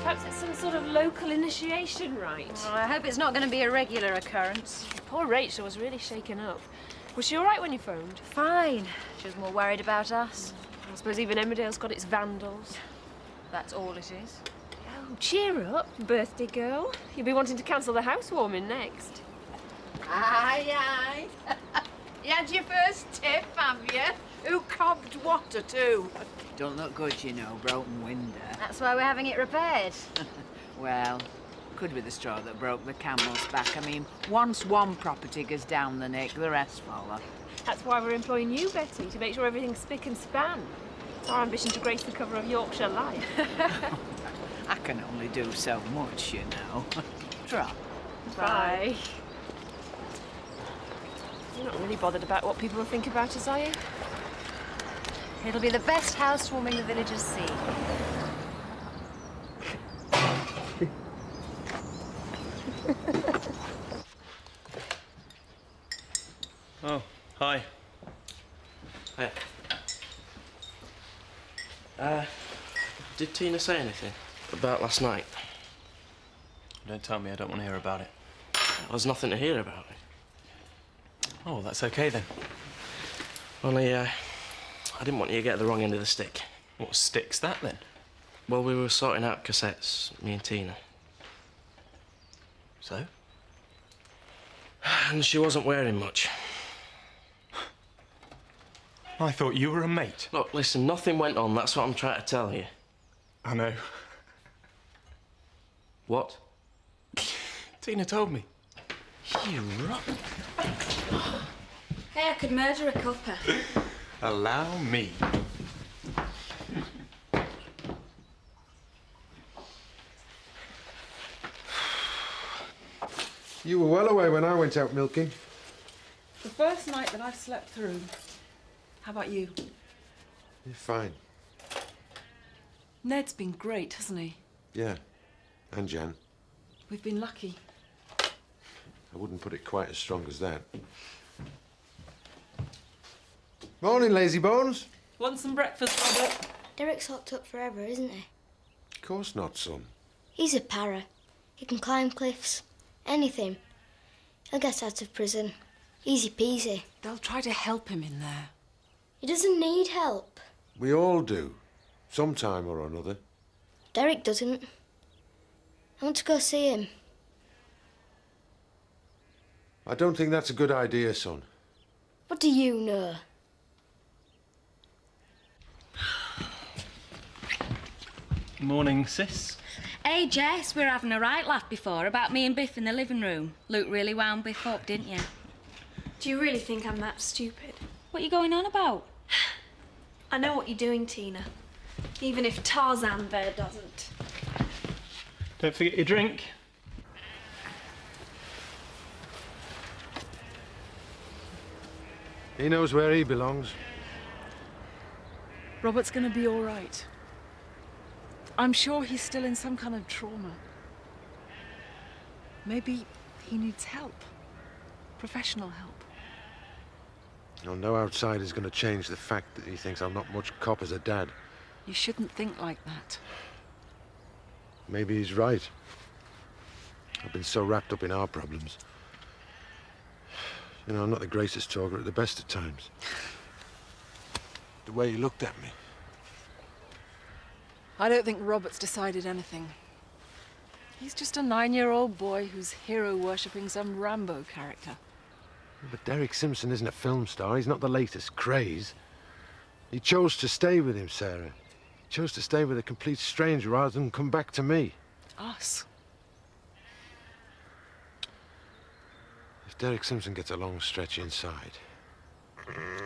Perhaps it's some sort of local initiation rite. Well, I hope it's not going to be a regular occurrence. Poor Rachel was really shaken up. Was she all right when you phoned? Fine. She was more worried about us. I suppose even Emmerdale's got its vandals. That's all it is. Oh, cheer up, birthday girl. You'll be wanting to cancel the housewarming next. Aye, aye. You had your first tip, have you? Who cobbed what or two? Don't look good, you know, broken window. That's why we're having it repaired. Well, could be the straw that broke the camel's back. I mean, once one property goes down the nick, the rest follow. That's why we're employing you, Betty, to make sure everything's spick and span. It's our ambition to grace the cover of Yorkshire Life. I can only do so much, you know. Drop. Bye. You're not really bothered about what people will think about us, are you? It'll be the best housewarming the village has seen. Oh, hi. Hey. Did Tina say anything about last night? Don't tell me, I don't want to hear about it. There's nothing to hear about it. Oh, that's okay then. Only, I didn't want you to get the wrong end of the stick. What stick's that then? Well, we were sorting out cassettes, me and Tina. So? And she wasn't wearing much. I thought you were a mate. Look, listen, nothing went on, that's what I'm trying to tell you. I know. What? Tina told me. You rot. Hey, I could murder a cuppa. Allow me. You were well away when I went out milking. The first night that I've slept through. How about you? You're fine. Ned's been great, hasn't he? Yeah. And Jan. We've been lucky. I wouldn't put it quite as strong as that. Morning, lazy bones. Want some breakfast, Robert? Derek's locked up forever, isn't he? Of course not, son. He's a para. He can climb cliffs. Anything. He'll get out of prison. Easy peasy. They'll try to help him in there. He doesn't need help. We all do. Sometime or another. Derek doesn't. I want to go see him. I don't think that's a good idea, son. What do you know? Morning, sis. Hey, Jess, we were having a right laugh before about me and Biff in the living room. Luke really wound Biff up, didn't you? Do you really think I'm that stupid? What are you going on about? I know what you're doing, Tina. Even if Tarzan Bear doesn't. Don't forget your drink. He knows where he belongs. Robert's going to be all right. I'm sure he's still in some kind of trauma. Maybe he needs help. Professional help. Oh, no outsider's going to change the fact that he thinks I'm not much cop as a dad. You shouldn't think like that. Maybe he's right. I've been so wrapped up in our problems. You know, I'm not the greatest talker at the best of times. The way he looked at me. I don't think Robert's decided anything. He's just a 9-year-old boy who's hero-worshipping some Rambo character. But Derek Simpson isn't a film star. He's not the latest craze. He chose to stay with him, Sarah. He chose to stay with a complete stranger rather than come back to me. Us. If Derek Simpson gets a long stretch inside,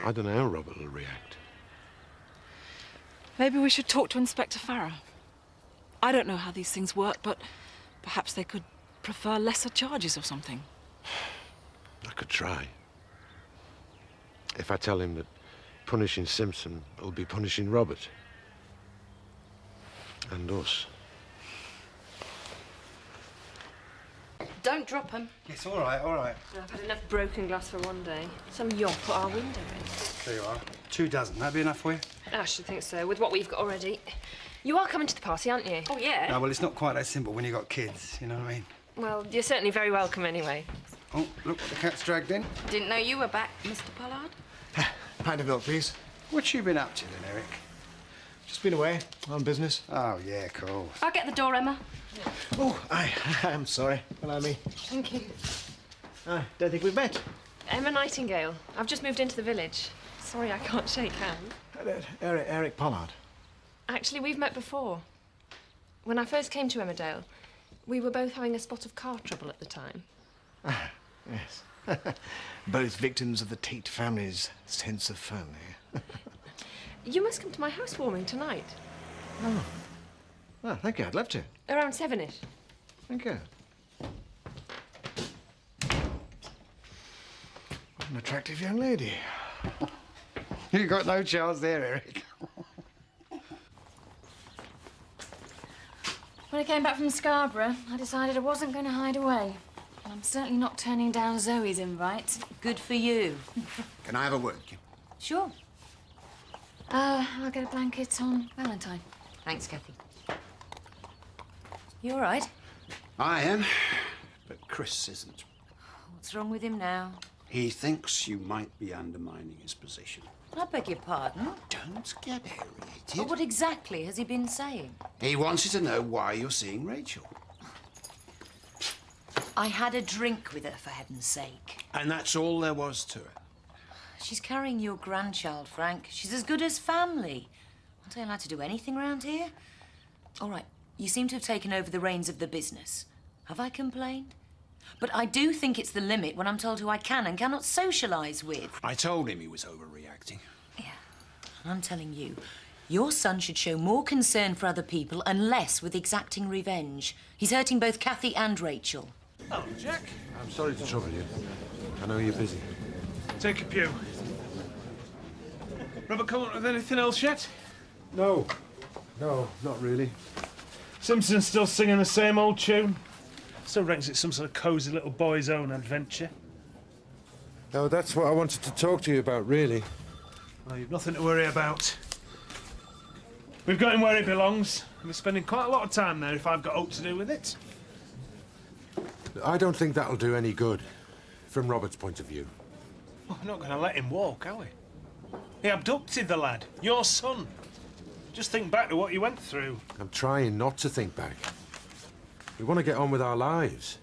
I don't know how Robert will react. Maybe we should talk to Inspector Farrer. I don't know how these things work, but perhaps they could prefer lesser charges or something. I could try. If I tell him that punishing Simpson will be punishing Robert. And us. Don't drop him. It's all right, all right. I've had enough broken glass for one day. Some yop put our window in. There you are. 2 dozen. That'd be enough for you? I should think so, with what we've got already. You are coming to the party, aren't you? Oh, yeah. No, well, it's not quite that simple when you've got kids, you know what I mean? Well, you're certainly very welcome anyway. Oh, look, the cat's dragged in. Didn't know you were back, Mr. Pollard. Pint of milk, please. What's you been up to then, Eric? Just been away on business. Oh, yeah, of course. I'll get the door, Emma. Oh, I'm sorry. Allow me. Thank you. Don't think we've met. Emma Nightingale. I've just moved into the village. Sorry, I can't shake hands. Eric Pollard. Actually, we've met before. When I first came to Emmerdale, we were both having a spot of car trouble at the time. Yes. Both victims of the Tate family's sense of family. You must come to my housewarming tonight. Oh. Well, thank you. I'd love to. Around 7-ish. Thank you. What an attractive young lady. You got no chance there, Eric. When I came back from Scarborough, I decided I wasn't going to hide away. And I'm certainly not turning down Zoe's invite. Good for you. Can I have a word? Sure. I'll get a blanket on Valentine. Thanks, Kathy. You all right? I am, but Chris isn't. What's wrong with him now? He thinks you might be undermining his position. I beg your pardon? Don't get irritated. But what exactly has he been saying? He wants you to know why you're seeing Rachel. I had a drink with her, for heaven's sake. And that's all there was to it. She's carrying your grandchild, Frank. She's as good as family. Aren't I allowed to do anything round here? All right, you seem to have taken over the reins of the business. Have I complained? But I do think it's the limit when I'm told who I can and cannot socialise with. I told him he was overreacting. Yeah, and I'm telling you, your son should show more concern for other people and less with exacting revenge. He's hurting both Kathy and Rachel. Oh, Jack. I'm sorry to trouble you. I know you're busy. Take a pew. Robert, come up with anything else yet? No, not really. Simpson's still singing the same old tune. Still reckons it's some sort of cosy little boy's own adventure. No, that's what I wanted to talk to you about, really. Well, you've nothing to worry about. We've got him where he belongs, and we're spending quite a lot of time there if I've got aught to do with it. I don't think that'll do any good, from Robert's point of view. Well, we're not going to let him walk, are we? He abducted the lad, your son. Just think back to what you went through. I'm trying not to think back. We want to get on with our lives.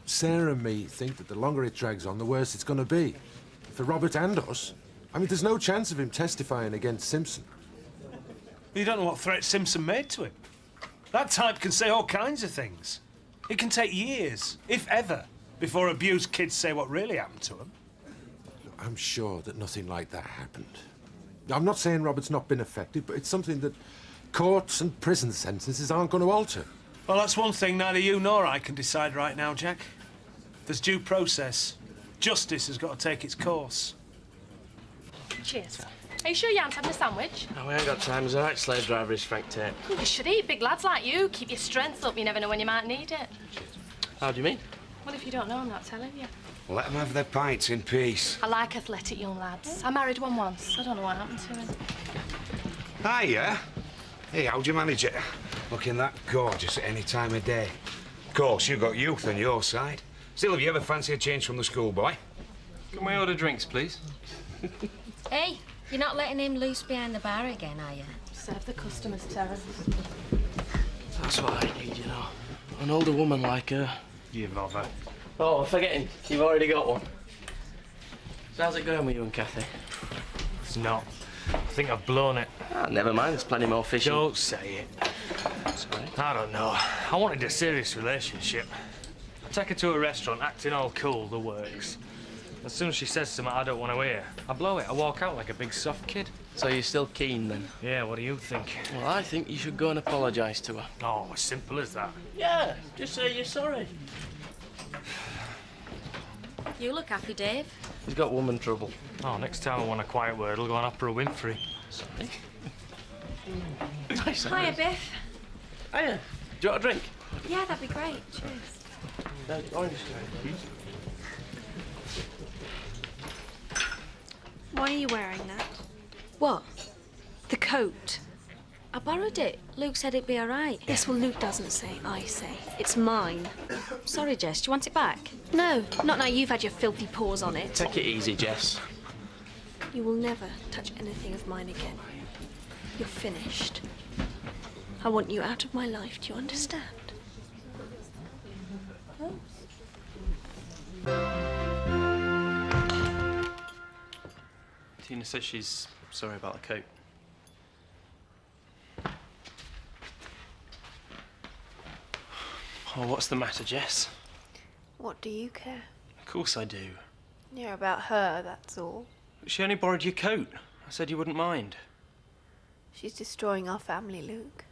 Sarah and me think that the longer it drags on, the worse it's going to be. For Robert and us. I mean, there's no chance of him testifying against Simpson. You don't know what threat Simpson made to him. That type can say all kinds of things. It can take years, if ever, before abused kids say what really happened to them. I'm sure that nothing like that happened. I'm not saying Robert's not been affected, but it's something that courts and prison sentences aren't going to alter. Well, that's one thing neither you nor I can decide right now, Jack. There's due process. Justice has got to take its course. Cheers. Are you sure you aren't having a sandwich? No, we ain't got time. He's a right slave driver, is Frank Tate. You should eat. Big lads like you. Keep your strength up. You never know when you might need it. How do you mean? Well, if you don't know, I'm not telling you. Let them have their pints in peace. I like athletic young lads. I married one once. I don't know what happened to him. Hiya. Hey, how'd you manage it? Looking that gorgeous at any time of day. Of course, you've got youth on your side. Still, have you ever fancied a change from the schoolboy? Can we order drinks, please? Hey, you're not letting him loose behind the bar again, are you? Serve the customers, Terence. That's what I need, you know. An older woman like her. You bother. Oh, I'm forgetting. You've already got one. So how's it going with you and Kathy? It's not. I think I've blown it. Ah, never mind. There's plenty more fishing. Don't say it. Sorry. I don't know. I wanted a serious relationship. I take her to a restaurant, acting all cool, the works. As soon as she says something I don't want to hear, I blow it. I walk out like a big soft kid. So you're still keen, then? Yeah, what do you think? Well, I think you should go and apologise to her. Oh, as simple as that. Yeah, just say you're sorry. You look happy, Dave. He's got woman trouble. Oh, next time I want a quiet word, I'll go on Oprah Winfrey. Sorry. Nice. Hiya, Biff. Hiya. Do you want a drink? Yeah, that'd be great. Cheers. Orange. Why are you wearing that? What? The coat. I borrowed it. Luke said it'd be all right. Yes, well, Luke doesn't say, I say. It's mine. Sorry, Jess, do you want it back? No, not now you've had your filthy paws on it. Take it easy, Jess. You will never touch anything of mine again. You're finished. I want you out of my life, do you understand? Tina says she's sorry about the coat. Oh, what's the matter, Jess? What do you care? Of course I do. Yeah, about her, that's all. She only borrowed your coat. I said you wouldn't mind. She's destroying our family, Luke.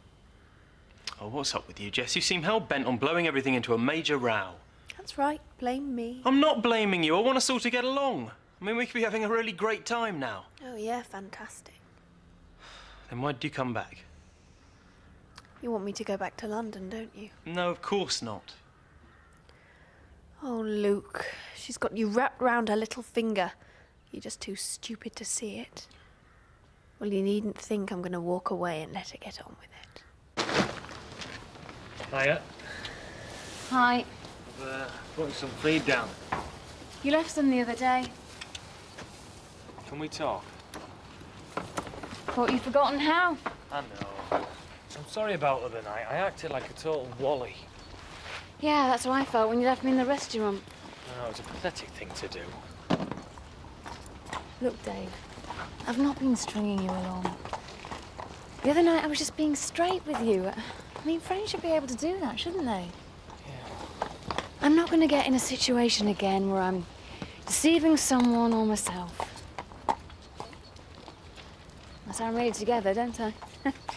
Oh, what's up with you, Jess? You seem hell-bent on blowing everything into a major row. That's right, blame me. I'm not blaming you. I want us all to get along. I mean, we could be having a really great time now. Oh, yeah, fantastic. Then why did you come back? You want me to go back to London, don't you? No, of course not. Oh, Luke, she's got you wrapped round her little finger. You're just too stupid to see it. Well, you needn't think I'm going to walk away and let her get on with it. Hiya. Hi. Putting some feed down. You left them the other day. Can we talk? Thought you'd forgotten how. I know. I'm sorry about the other night. I acted like a total wally. Yeah, that's how I felt when you left me in the restaurant. No, it was a pathetic thing to do. Look, Dave, I've not been stringing you along. The other night I was just being straight with you. I mean, friends should be able to do that, shouldn't they? Yeah. I'm not going to get in a situation again where I'm deceiving someone or myself. I sound really together, don't I?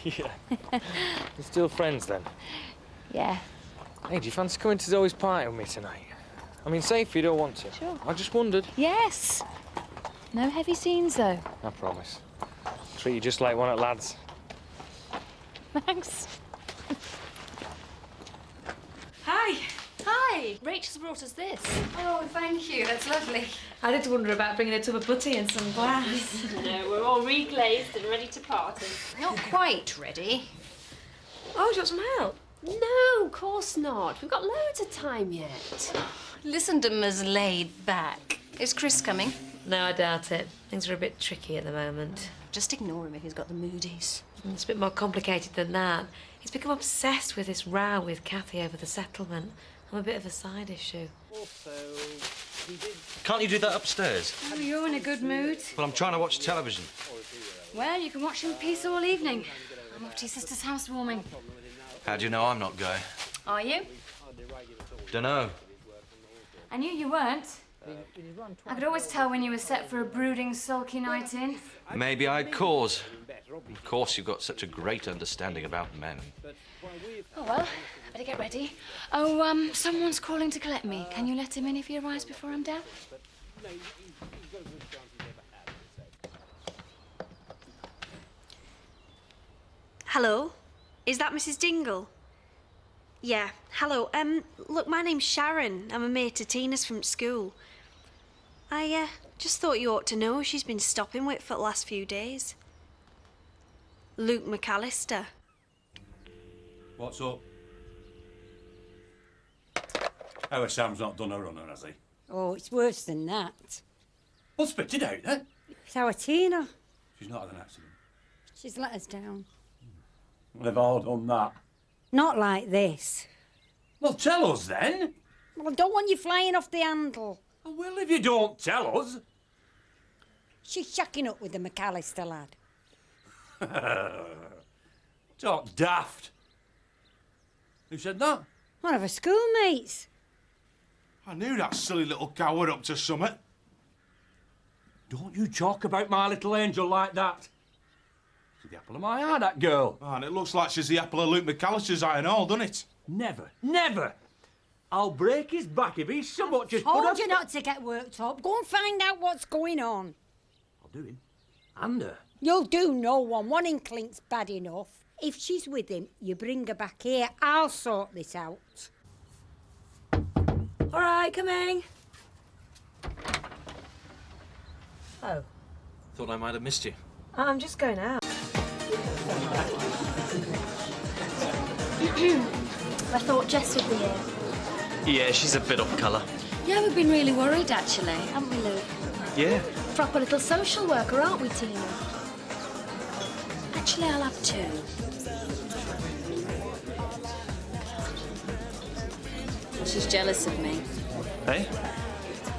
Yeah. We're still friends, then? Yeah. Hey, do you fancy coming to Zoe's party with me tonight? I mean, say if you don't want to. Sure. I just wondered. Yes. No heavy scenes, though. I promise. Treat you just like one of the lads. Thanks. Hi. Hi. Rachel's brought us this. Oh, thank you. That's lovely. I did wonder about bringing a tub of putty and some glass. No, we're all reglazed and ready to party. Not quite ready. Oh, do you want some help? No, of course not. We've got loads of time yet. Listen to Ms. Laid Back. Is Chris coming? No, I doubt it. Things are a bit tricky at the moment. Just ignore him if he's got the moodies. It's a bit more complicated than that. He's become obsessed with this row with Kathy over the settlement. I'm a bit of a side issue. Can't you do that upstairs? Oh, you're in a good mood. Well, I'm trying to watch television. Well, you can watch in peace all evening. I'm off to your sister's housewarming. How do you know I'm not going? Are you? Dunno. I knew you weren't. I could always tell when you were set for a brooding, sulky night in. Maybe I'd cause. Of course, you've got such a great understanding about men. Oh, well, I better get ready. Oh, someone's calling to collect me. Can you let him in if he arrives before I'm down? Hello? Is that Mrs. Dingle? Yeah, hello. Look, my name's Sharon. I'm a mate to Tina's from school. I, just thought you ought to know she's been stopping with for the last few days. Luke McAllister. What's up? Our Sam's not done a runner, has he? Oh, it's worse than that. Well, spit it out, then. It's our Tina. She's not had an accident. She's let us down. They've all done that. Not like this. Well, tell us, then. Well, I don't want you flying off the handle. Well, if you don't tell us. She's shacking up with the McAllister lad. Talk daft. Who said that? One of her schoolmates. I knew that silly little cow were up to summit. Don't you talk about my little angel like that. She's the apple of my eye, that girl. Oh, and it looks like she's the apple of Luke McAllister's eye and all, doesn't it? Never, never. I'll break his back if he's so much as Told you not to get worked up. Go and find out what's going on. I'll do him. And her. You'll do no one. One inklink's bad enough. If she's with him, you bring her back here. I'll sort this out. All right, coming. Oh, Thought I might have missed you. I'm just going out. I thought Jess would be here. Yeah, she's a bit off colour. Yeah, we've been really worried, actually. Haven't we, Luke? Yeah. Proper little social worker, aren't we, Tina? Actually, I'll have two. She's jealous of me. Hey?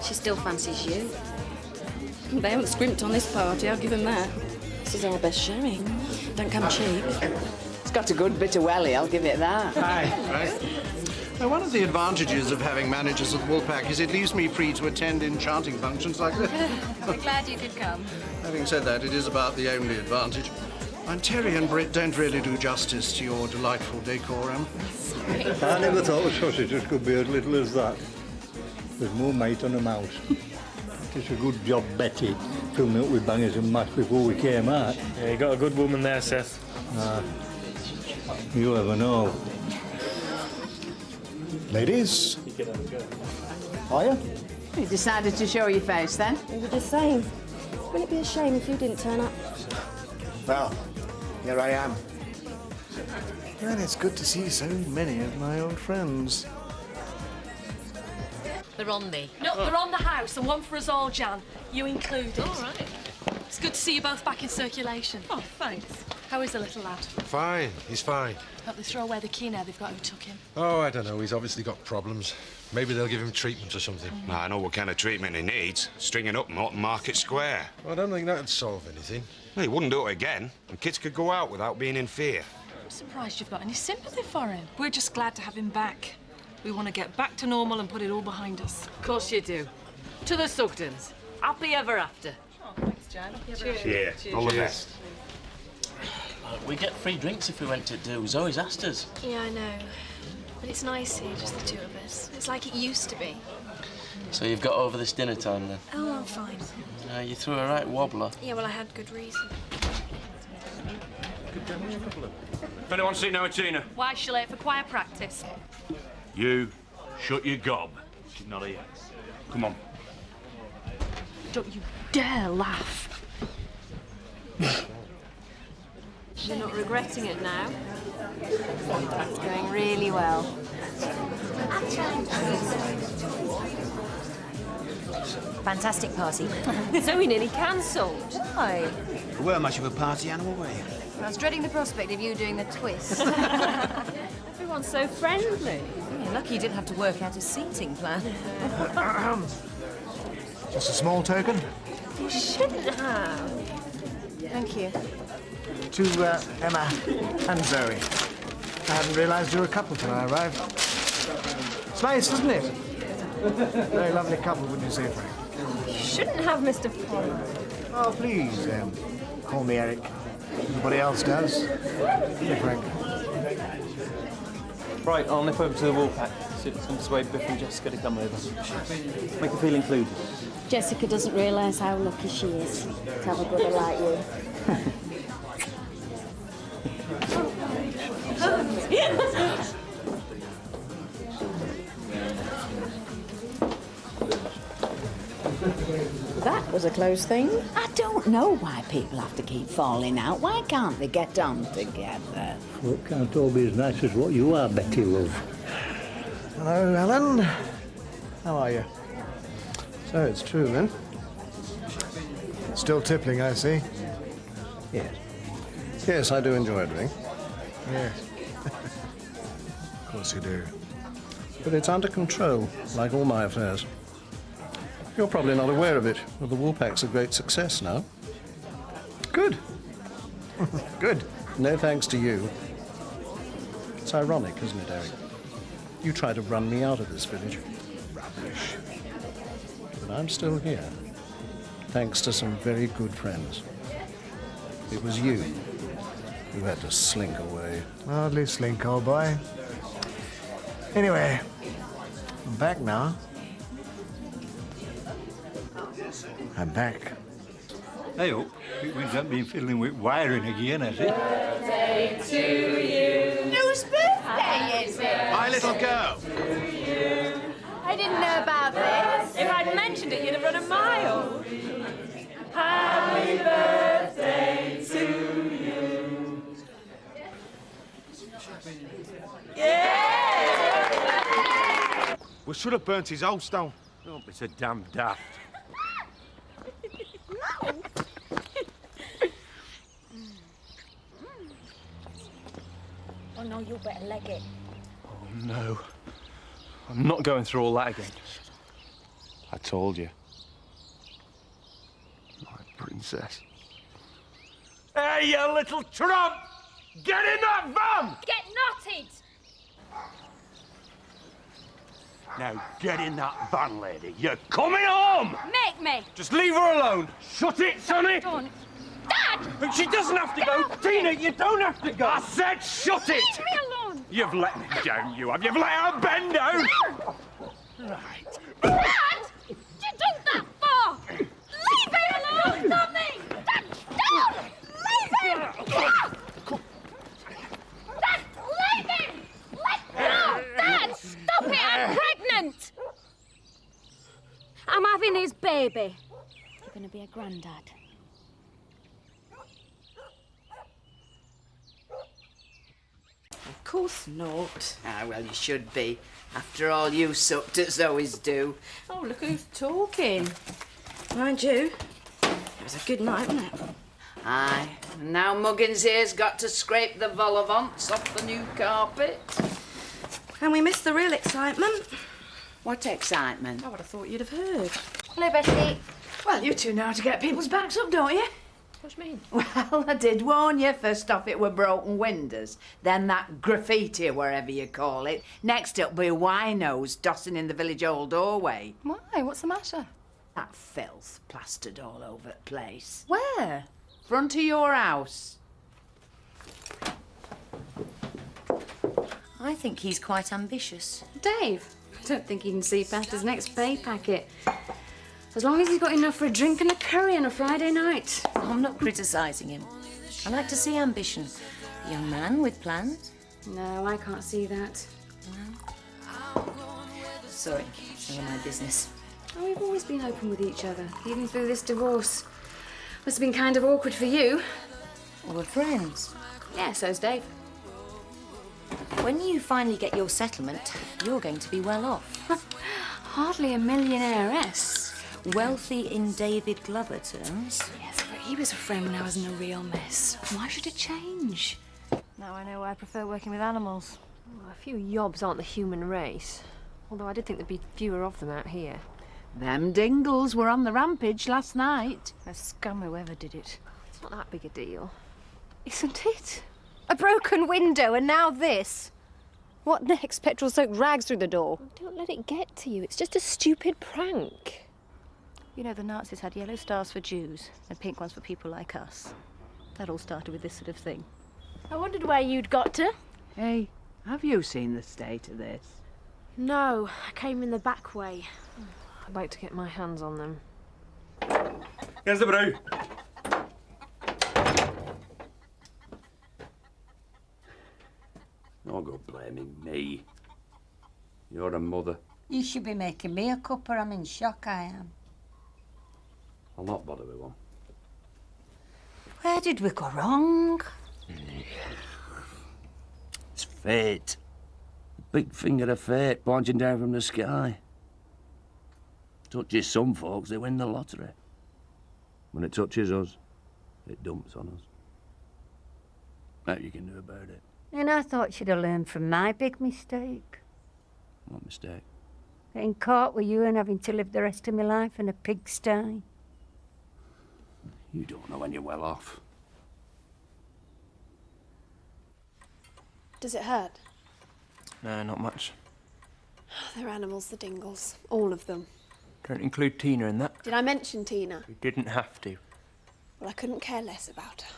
She still fancies you. They haven't scrimped on this party, I'll give them that. This is our best sherry. Don't come cheap. It's got a good bit of welly, I'll give it that. Right. Now, one of the advantages of having managers at the Woolpack is it leaves me free to attend enchanting functions like this. We're glad you could come. Having said that, it is about the only advantage. And Terry and Britt don't really do justice to your delightful decorum. I never thought the sausages could be as little as that. There's more meat on a mouse. It's a good job, Betty, filling up with bangers and mash before we came out. Yeah, you got a good woman there, Seth. You'll never know. Ladies. Are you? You decided to show your face, then? We were just saying, wouldn't it be a shame if you didn't turn up? Well, here I am. Well, it's good to see so many of my old friends. They're on me. No, they're on the house, and one for us all, Jan. You included. All right. It's good to see you both back in circulation. Oh, thanks. How is the little lad? Fine, he's fine. Hope they throw away the key now they've got who took him. Oh, I don't know. He's obviously got problems. Maybe they'll give him treatment or something. I know what kind of treatment he needs. Stringing up Norton Market Square. I don't think that'd solve anything. Well, he wouldn't do it again, and kids could go out without being in fear. I'm surprised you've got any sympathy for him. We're just glad to have him back. We want to get back to normal and put it all behind us. Of course you do. To the Sugdens. Happy ever after. Oh, thanks, Jan. Cheers. All the best. We'd get free drinks if we went to do. Zoe's asked us. Yeah, I know. But it's nice here, just the two of us. It's like it used to be. So you've got over this dinner time then? Oh, I'm fine. You threw a right wobbler. Yeah, well, I had good reason. If anyone seen now, Tina? Why is she late for choir practice? You shut your gob. She's not here. Come on. Don't you dare laugh. You're not regretting it now? It's going really well. Fantastic party. Zoe nearly cancelled. Why? You weren't much of a party animal, were you? I was dreading the prospect of you doing the twist. Everyone's so friendly. You're lucky you didn't have to work out a seating plan. Just a small token. You shouldn't have. Thank you. To Emma and Zoe. I hadn't realised you were a couple till I arrived. It's nice, isn't it? Very lovely couple, wouldn't you say, Frank? You shouldn't have, Mr. Pollard. Oh, please, call me Eric. Everybody else does. Hey, Frank. Right, I'll nip over to the Woolpack. See if it's going to persuade Biff and Jessica to come over. Make her feel included. Jessica doesn't realise how lucky she is to have a brother like you. That was a close thing. I don't know why people have to keep falling out. Why can't they get on together? Well, it can't all be as nice as what you are, Betty, love. Hello, Ellen. How are you? So it's true, then? Still tippling, I see. Yes. Yes, I do enjoy a drink. Yes. Of course you do. But it's under control, like all my affairs. You're probably not aware of it, but the Woolpack's a great success now. Good. Good. No thanks to you. It's ironic, isn't it, Eric? You tried to run me out of this village. Rubbish. But I'm still here, thanks to some very good friends. It was you who had to slink away. Hardly slink, old boy. Anyway, I'm back now. I'm back. I hope it hasn't been fiddling with wiring again, has it? Birthday to you. Whose birthday is it? My little girl. I didn't know about this. If I'd mentioned it, you'd have run a mile. Happy birthday to you. We should have burnt his house down. Don't be so damn daft. Oh no, you better leg it. Oh, no. I'm not going through all that again. I told you. My princess. Hey, you little trump! Get in that van! Get knotted! Now get in that van, lady. You're coming home! Make me! Just leave her alone. Shut it, Sonny! Don't. Dad! But she doesn't have to go. Tina, you don't have to go. I said shut it! Leave me alone! You've let me down, you have. You've let her bend down. Right. Dad! What you do that for? Leave him alone! Stop me! Dad, stop! Leave him! Dad, leave him! Let go! Dad, stop it! I'm pregnant! I'm having his baby. You're going to be a granddad. Of course not. Ah, well, you should be. After all you sucked at Zoe's do. Oh, look who's talking. Mind you, it was a good night, wasn't it? Aye. And now Muggins here's got to scrape the vol au vents off the new carpet. And we missed the real excitement. What excitement? I would have thought you'd have heard. Hello, Betty. Well, you two know how to get people's backs up, don't you? What do you mean? Well, I did warn you. First off, it were broken windows. Then that graffiti, or whatever you call it. Next up, be winos dossing in the village old doorway. Why? What's the matter? That filth plastered all over the place. Where? Front of your house. I think he's quite ambitious. Dave, I don't think he can see past his next pay packet. As long as he's got enough for a drink and a curry on a Friday night. I'm not criticising him. I like to see ambition. A young man with plans. No, I can't see that. Sorry, none of my business. Oh, we've always been open with each other, even through this divorce. Must have been kind of awkward for you. Well, we're friends. Yeah, so's Dave. When you finally get your settlement, you're going to be well off. Hardly a millionairess. Wealthy in David Glover terms. Yes, but he was a friend when I was in a real mess. Why should it change? Now I know why I prefer working with animals. Well, a few yobs aren't the human race. Although I did think there'd be fewer of them out here. Them Dingles were on the rampage last night. A scum whoever did it. It's not that big a deal. Isn't it? A broken window and now this. What next? Petrol-soaked rags through the door. Don't let it get to you. It's just a stupid prank. You know, the Nazis had yellow stars for Jews and pink ones for people like us. That all started with this sort of thing. I wondered where you'd got to. Hey, have you seen the state of this? No, I came in the back way. I'd like to get my hands on them. Here's the brew. Don't go blaming me. You're a mother. You should be making me a cuppa. I'm in shock, I am. I'll not bother with one. Where did we go wrong? It's fate. The big finger of fate pointing down from the sky. Touches some folks, they win the lottery. When it touches us, it dumps on us. Nothing you can do about it. And I thought you'd have learned from my big mistake. What mistake? Getting caught with you and having to live the rest of my life in a pigsty. You don't know when you're well off. Does it hurt? No, not much. They're animals, the Dingles. All of them. Don't include Tina in that. Did I mention Tina? You didn't have to. Well, I couldn't care less about her.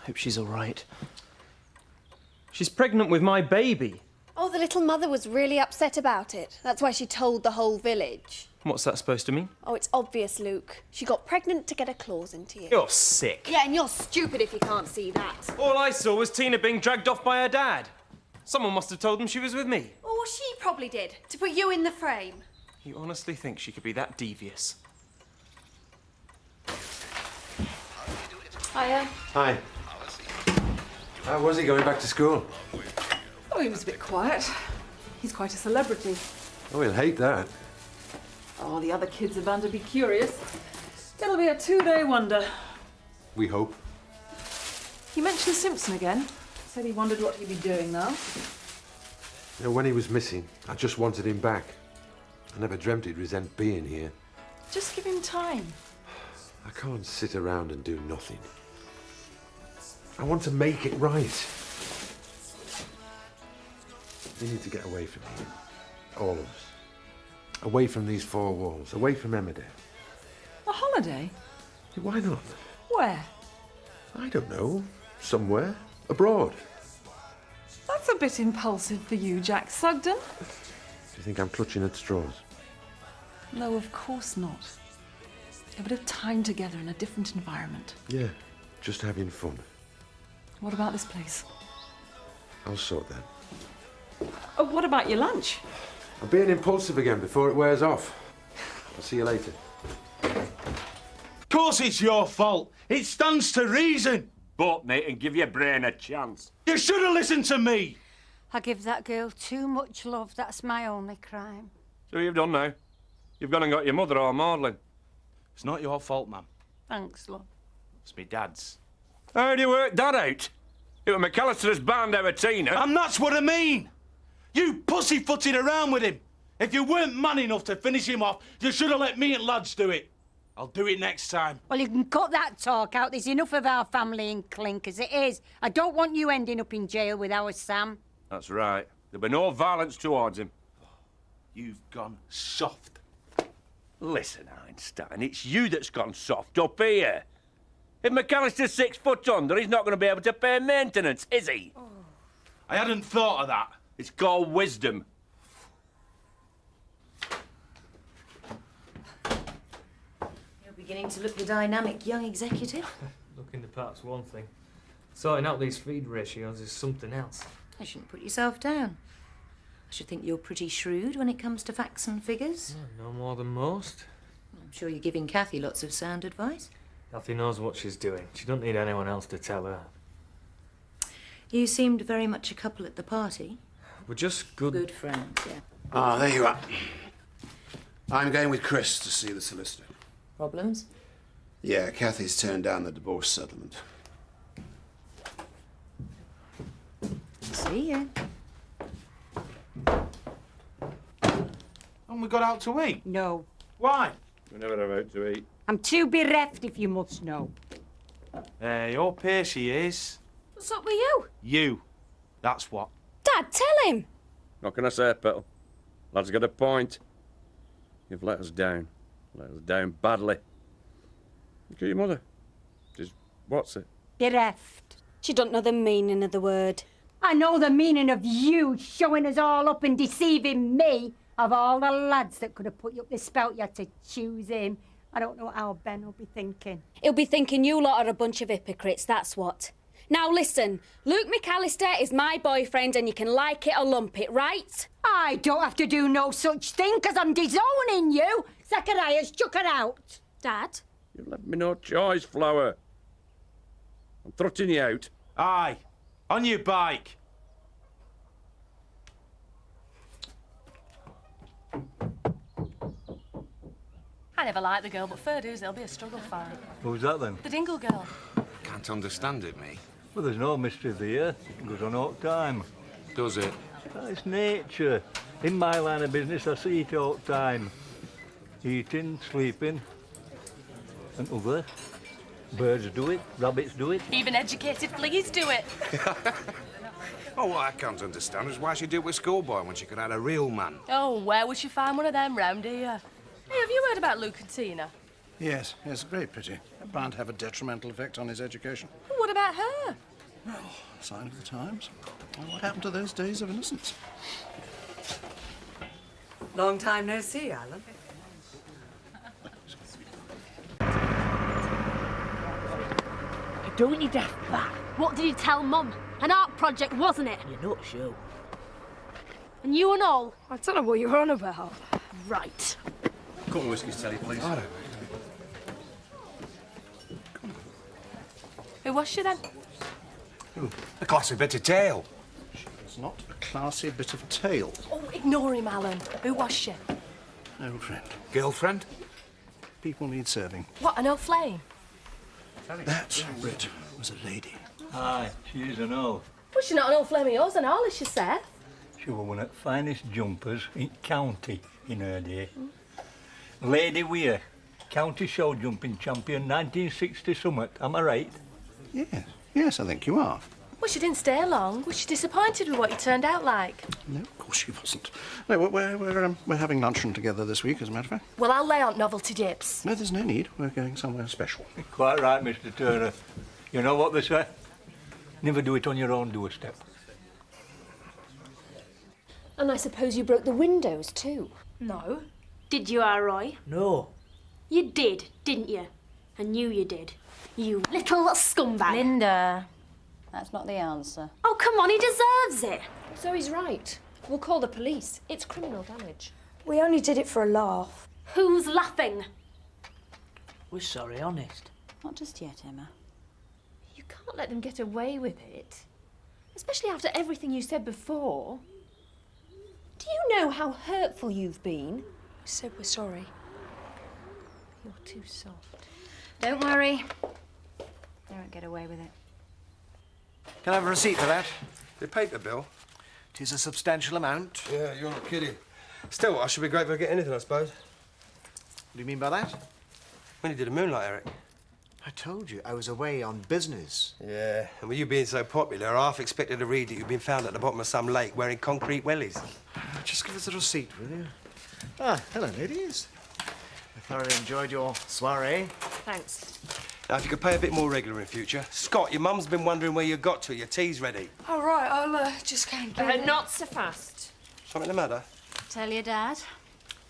Hope she's all right. She's pregnant with my baby. Oh, the little mother was really upset about it. That's why she told the whole village. What's that supposed to mean? Oh, it's obvious, Luke. She got pregnant to get a claws into you. You're sick. Yeah, and you're stupid if you can't see that. All I saw was Tina being dragged off by her dad. Someone must have told them she was with me. Oh, she probably did, to put you in the frame. You honestly think she could be that devious? Hiya. Hi. How was he going back to school? Oh, he was a bit quiet. He's quite a celebrity. Oh, he'll hate that. Oh, the other kids are bound to be curious. It'll be a 2-day wonder. We hope. He mentioned Simpson again. Said he wondered what he'd be doing now. You know, when he was missing, I just wanted him back. I never dreamt he'd resent being here. Just give him time. I can't sit around and do nothing. I want to make it right. We need to get away from here. All of us. Away from these four walls. Away from Emmerdale. A holiday? Why not? Where? I don't know. Somewhere. Abroad. That's a bit impulsive for you, Jack Sugden. Do you think I'm clutching at straws? No, of course not. A bit of time together in a different environment. Yeah, just having fun. What about this place? I'll sort that. Oh, what about your lunch? I'm being impulsive again before it wears off. I'll see you later. Of course it's your fault. It stands to reason. But, mate, and give your brain a chance. You should have listened to me. I give that girl too much love. That's my only crime. So you've done now. You've gone and got your mother all maudlin. It's not your fault, ma'am. Thanks, love. It's me dad's. How do you work that out? It was McAllister's band over Tina. And that's what I mean. You pussyfooted around with him. If you weren't man enough to finish him off, you should have let me and lads do it. I'll do it next time. Well, you can cut that talk out. There's enough of our family in Clink as it is. I don't want you ending up in jail with our Sam. That's right. There'll be no violence towards him. You've gone soft. Listen, Einstein, it's you that's gone soft up here. If McAllister's 6 foot under, he's not going to be able to pay maintenance, is he? Oh. I hadn't thought of that. It's called wisdom. You're beginning to look the dynamic young executive. Looking the part's one thing. Sorting out these feed ratios is something else. I shouldn't put yourself down. I should think you're pretty shrewd when it comes to facts and figures. No more than most. I'm sure you're giving Kathy lots of sound advice. Kathy knows what she's doing. She don't need anyone else to tell her. You seemed very much a couple at the party. We're just good... Good friends, yeah. Ah, there you are. I'm going with Chris to see the solicitor. Problems? Yeah, Kathy's turned down the divorce settlement. See you. And we got out to eat? No. Why? We never have out to eat. I'm too bereft, if you must know. Hey, up here she is. What's up with you? You. That's what. Dad, tell him. What can I say, Petal? Lad's got a point. You've let us down. Let us down badly. Look at your mother. She's... what's it? Bereft. She don't know the meaning of the word. I know the meaning of you showing us all up and deceiving me. Of all the lads that could have put you up the spout, you had to choose him. I don't know how Ben will be thinking. He'll be thinking you lot are a bunch of hypocrites, that's what. Now listen, Luke McAllister is my boyfriend and you can like it or lump it, right? I don't have to do no such thing because I'm disowning you. Zacharias, chuck her out. Dad? You've left me no choice, Flower. I'm thrusting you out. Aye. On your bike. I never liked the girl, but fair dues, there'll be a struggle for her. Who's that then? The Dingle girl. Can't understand it, me. Well, there's no mystery there. It goes on all the time. Does it? It's nature. In my line of business, I see it all the time. Eating, sleeping, and other. Birds do it, rabbits do it. Even educated fleas do it. Oh, what I can't understand is why she did it with schoolboy when she could have had a real man. Oh, where would she find one of them round here? Hey, have you heard about Luke and Tina? Yes, very pretty. Bound to have a detrimental effect on his education. What about her? Well, sign of the times. Well, what happened to those days of innocence? Long time no see, Alan. I don't need death back. What did you tell Mum? An art project, wasn't it? You're not sure. And you and all? I don't know what you're on about. Right. Couple of whiskies, Teddy, please. Who was she then? Ooh, a classy bit of tail. It's not a classy bit of tail. Oh, ignore him, Alan. Who was she? An old friend. Girlfriend? People need serving. What, an old flame? That, Britt, was a lady. Aye, she is an old. Well, she's not an old flame of yours and all, is she, Seth? She was one of the finest jumpers in county in her day. Lady Weir, county show jumping champion, 1960 summit. Am I right? Yes, I think you are. Well, she didn't stay long. Was she disappointed with what you turned out like? No, of course she wasn't. No, we're having luncheon together this week, as a matter of fact. Well, I'll lay on novelty dips. No, there's no need. We're going somewhere special. Quite right, Mr. Turner. You know what they say? Never do it on your own doorstep. And I suppose you broke the windows too? No. Did you, Roy? No. You did, didn't you? I knew you did. You little scumbag. Linda, that's not the answer. Oh, come on, he deserves it. So he's right. We'll call the police. It's criminal damage. We only did it for a laugh. Who's laughing? We're sorry, honest. Not just yet, Emma. You can't let them get away with it. Especially after everything you said before. Do you know how hurtful you've been? We said we're sorry. You're too soft. Don't worry. They won't get away with it. Can I have a receipt for that? The paper bill? It is a substantial amount. Yeah, you're not kidding. Still, I should be grateful to get anything, I suppose. What do you mean by that? When you did a moonlight, Eric. I told you, I was away on business. Yeah, and with you being so popular, I half expected to read that you'd been found at the bottom of some lake wearing concrete wellies. Just give us a receipt, will you? Ah, hello, ladies. I thoroughly enjoyed your soiree. Thanks. Now, if you could pay a bit more regular in future. Scott, your mum's been wondering where you got to. Your tea's ready. All right, I'll just go and get it. Not so fast. Something the matter? Tell your dad.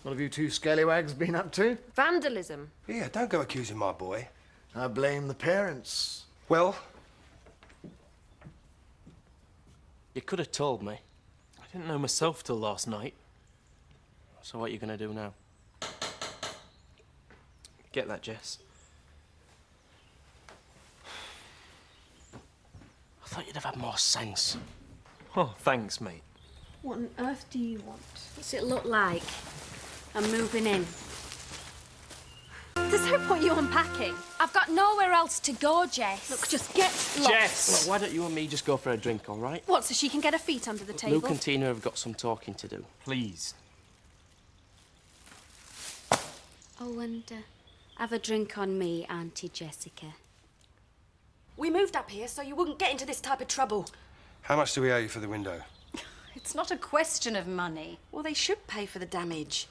What have you two scallywags been up to? Vandalism. Yeah, don't go accusing my boy. I blame the parents. Well? You could have told me. I didn't know myself till last night. So what are you going to do now? Get that, Jess. I thought you'd have had more sense. Oh, thanks, mate. What on earth do you want? What's it look like? I'm moving in. There's no point you unpacking. I've got nowhere else to go, Jess. Look, just get lost. Jess! Look, why don't you and me just go for a drink, all right? What, so she can get her feet under the table? Luke and Tina have got some talking to do. Please. Oh, and have a drink on me, Auntie Jessica. We moved up here so you wouldn't get into this type of trouble. How much do we owe you for the window? It's not a question of money. Well, they should pay for the damage.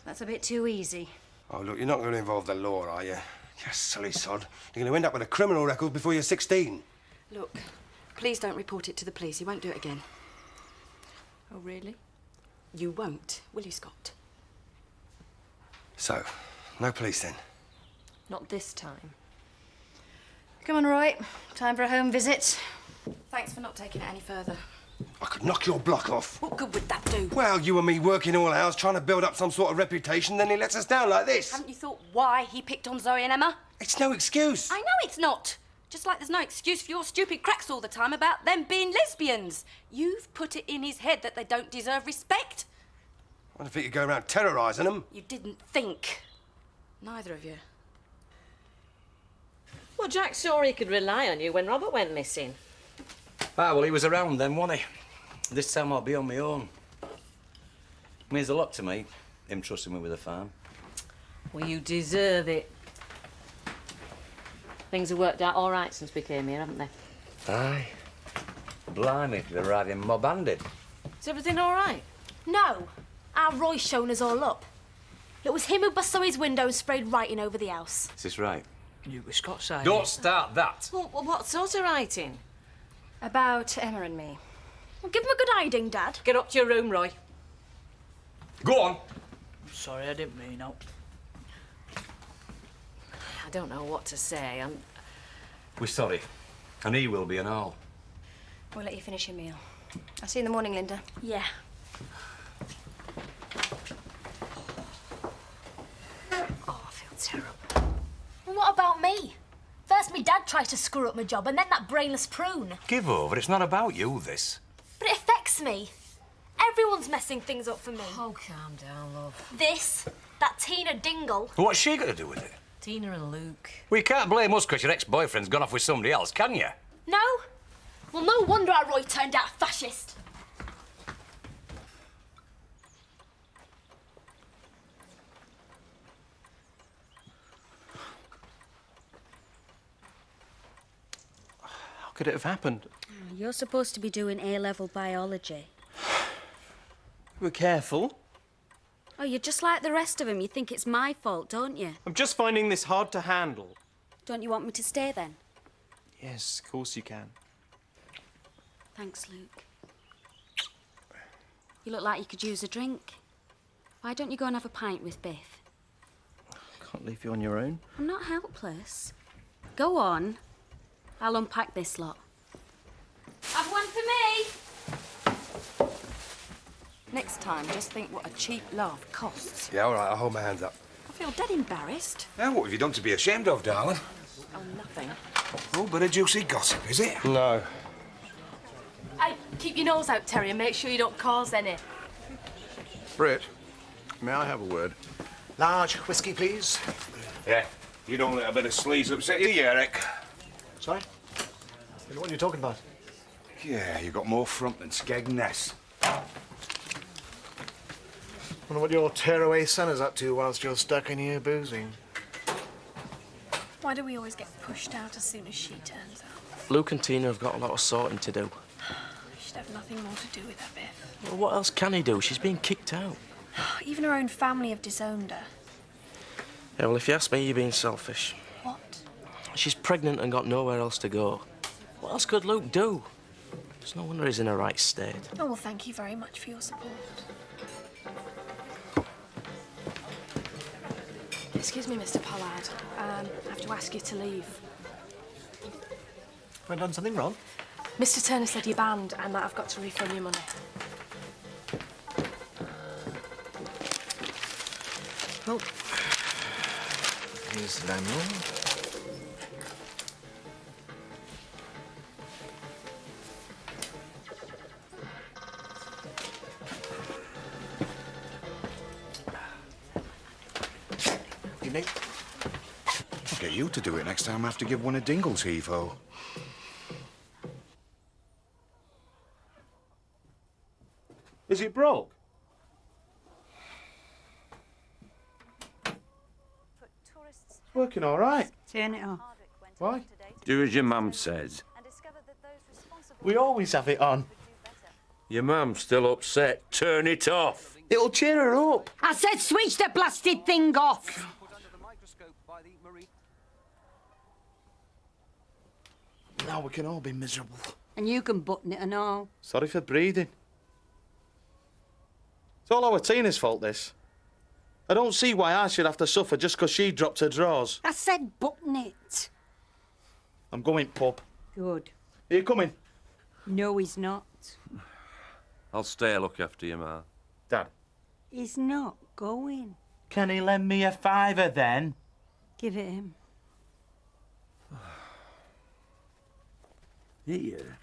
That's a bit too easy. Oh, look, you're not going to involve the law, are you? You silly sod. You're going to end up with a criminal record before you're 16. Look, please don't report it to the police. He won't do it again. Oh, really? You won't, will you, Scott? So, no police then? Not this time. Come on, Roy. Time for a home visit. Thanks for not taking it any further. I could knock your block off. What good would that do? Well, you and me working all hours trying to build up some sort of reputation, then he lets us down like this. Haven't you thought why he picked on Zoe and Emma? It's no excuse. I know it's not. Just like there's no excuse for your stupid cracks all the time about them being lesbians. You've put it in his head that they don't deserve respect. I don't think you go around terrorising them. You didn't think. Neither of you. Well, Jack saw he could rely on you when Robert went missing. Ah, well, he was around then, wasn't he? This time I'll be on my own. Means a lot to me, him trusting me with a farm. Well, you deserve it. Things have worked out all right since we came here, haven't they? Aye. Blimey, they're riding mob-handed. Is everything all right? No. Our Roy's shown us all up. It was him who bust Zoe's window and sprayed writing over the house. Is this right? You were Scott saying. Don't start that. Well, what sort of writing? About Emma and me. Well, give him a good hiding, Dad. Get up to your room, Roy. Go on. Sorry, I didn't mean no. I don't know what to say. We're sorry. And he will be and all. We'll let you finish your meal. I'll see you in the morning, Linda. Yeah. Oh, I feel terrible. And what about me? First First my dad tried to screw up my job and then that brainless prune. Give over. It's not about you, this. But it affects me. Everyone's messing things up for me. Oh, calm down, love. This, that Tina Dingle. What's she got to do with it? Tina and Luke. Well, you can't blame us because your ex-boyfriend's gone off with somebody else, can you? No? Well, no wonder our Roy turned out a fascist. How could it have happened? You're supposed to be doing A-level biology. We're careful. Oh, you're just like the rest of them. You think it's my fault, don't you? I'm just finding this hard to handle. Don't you want me to stay then? Yes, of course you can. Thanks, Luke. You look like you could use a drink. Why don't you go and have a pint with Biff? Can't leave you on your own. I'm not helpless. Go on. I'll unpack this lot. Have one for me! Next time, just think what a cheap laugh costs. Yeah, all right, I'll hold my hands up. I feel dead embarrassed. Now, what have you done to be ashamed of, darling? Oh, nothing. Oh, bit of juicy gossip, is it? No. Hey, keep your nose out, Terry, and make sure you don't cause any. Britt, may I have a word? Large whiskey, please. Yeah. You don't let a bit of sleaze upset you, Eric. Sorry? I don't know what you're talking about. Yeah, you got more front than Skegness. Wonder what your tearaway son is up to whilst you're stuck in here boozing. Why do we always get pushed out as soon as she turns up? Luke and Tina have got a lot of sorting to do. She'd have nothing more to do with her, Biff. Well, what else can he do? She's being kicked out. Even her own family have disowned her. Yeah, well, if you ask me, you're being selfish. What? She's pregnant and got nowhere else to go. What else could Luke do? It's no wonder he's in a right state. Oh, well, thank you very much for your support. Excuse me, Mr. Pollard. I have to ask you to leave. Have I done something wrong? Mr. Turner said you're banned and that I've got to refund your money. Oh. Here's the landlord. Evening. I'll get you to do it next time I have to give one of Dingle's heave-ho. Is it broke? It's working all right. Turn it off. Why? Do as your mum says. We always have it on. Your mum's still upset. Turn it off. It'll cheer her up. I said switch the blasted thing off. Now we can all be miserable. And you can button it and all. Sorry for breathing. It's all our Tina's fault, this. I don't see why I should have to suffer just 'cause she dropped her drawers. I said button it. I'm going pub. Good. Are you coming? No, he's not. I'll stay look after you, Ma. Dad. He's not going. Can he lend me a fiver then? Give it him. Here.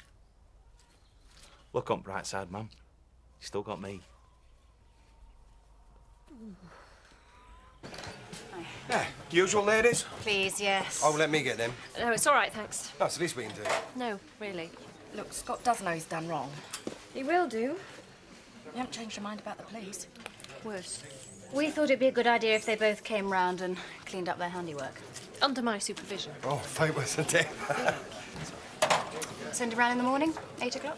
Look on bright side, Mum. You still got me. Yeah, usual, ladies? Please, yes. Oh, let me get them. No, it's all right, thanks. That's the least we can do. No, really. Look, Scott does know he's done wrong. He will do. You haven't changed your mind about the police. Worse. We thought it'd be a good idea if they both came round and cleaned up their handiwork. Under my supervision. Oh, fate was a day. Send her round in the morning, 8 o'clock.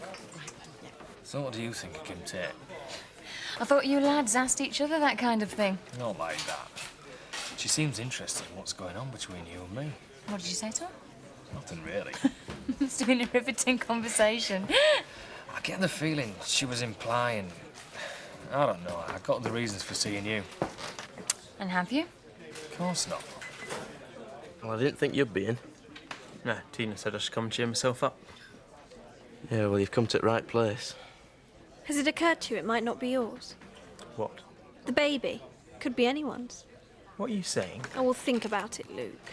So what do you think of Kim Tate? I thought you lads asked each other that kind of thing. Not like that. She seems interested in what's going on between you and me. What did you say to her? Nothing really. Must have been a riveting conversation. I get the feeling she was implying... I don't know. I got the reasons for seeing you. And have you? Of course not. Well, I didn't think you'd be in. No, Tina said I should come cheer myself up. Yeah, well, you've come to the right place. Has it occurred to you it might not be yours? What? The baby. Could be anyone's. What are you saying? I will think about it, Luke.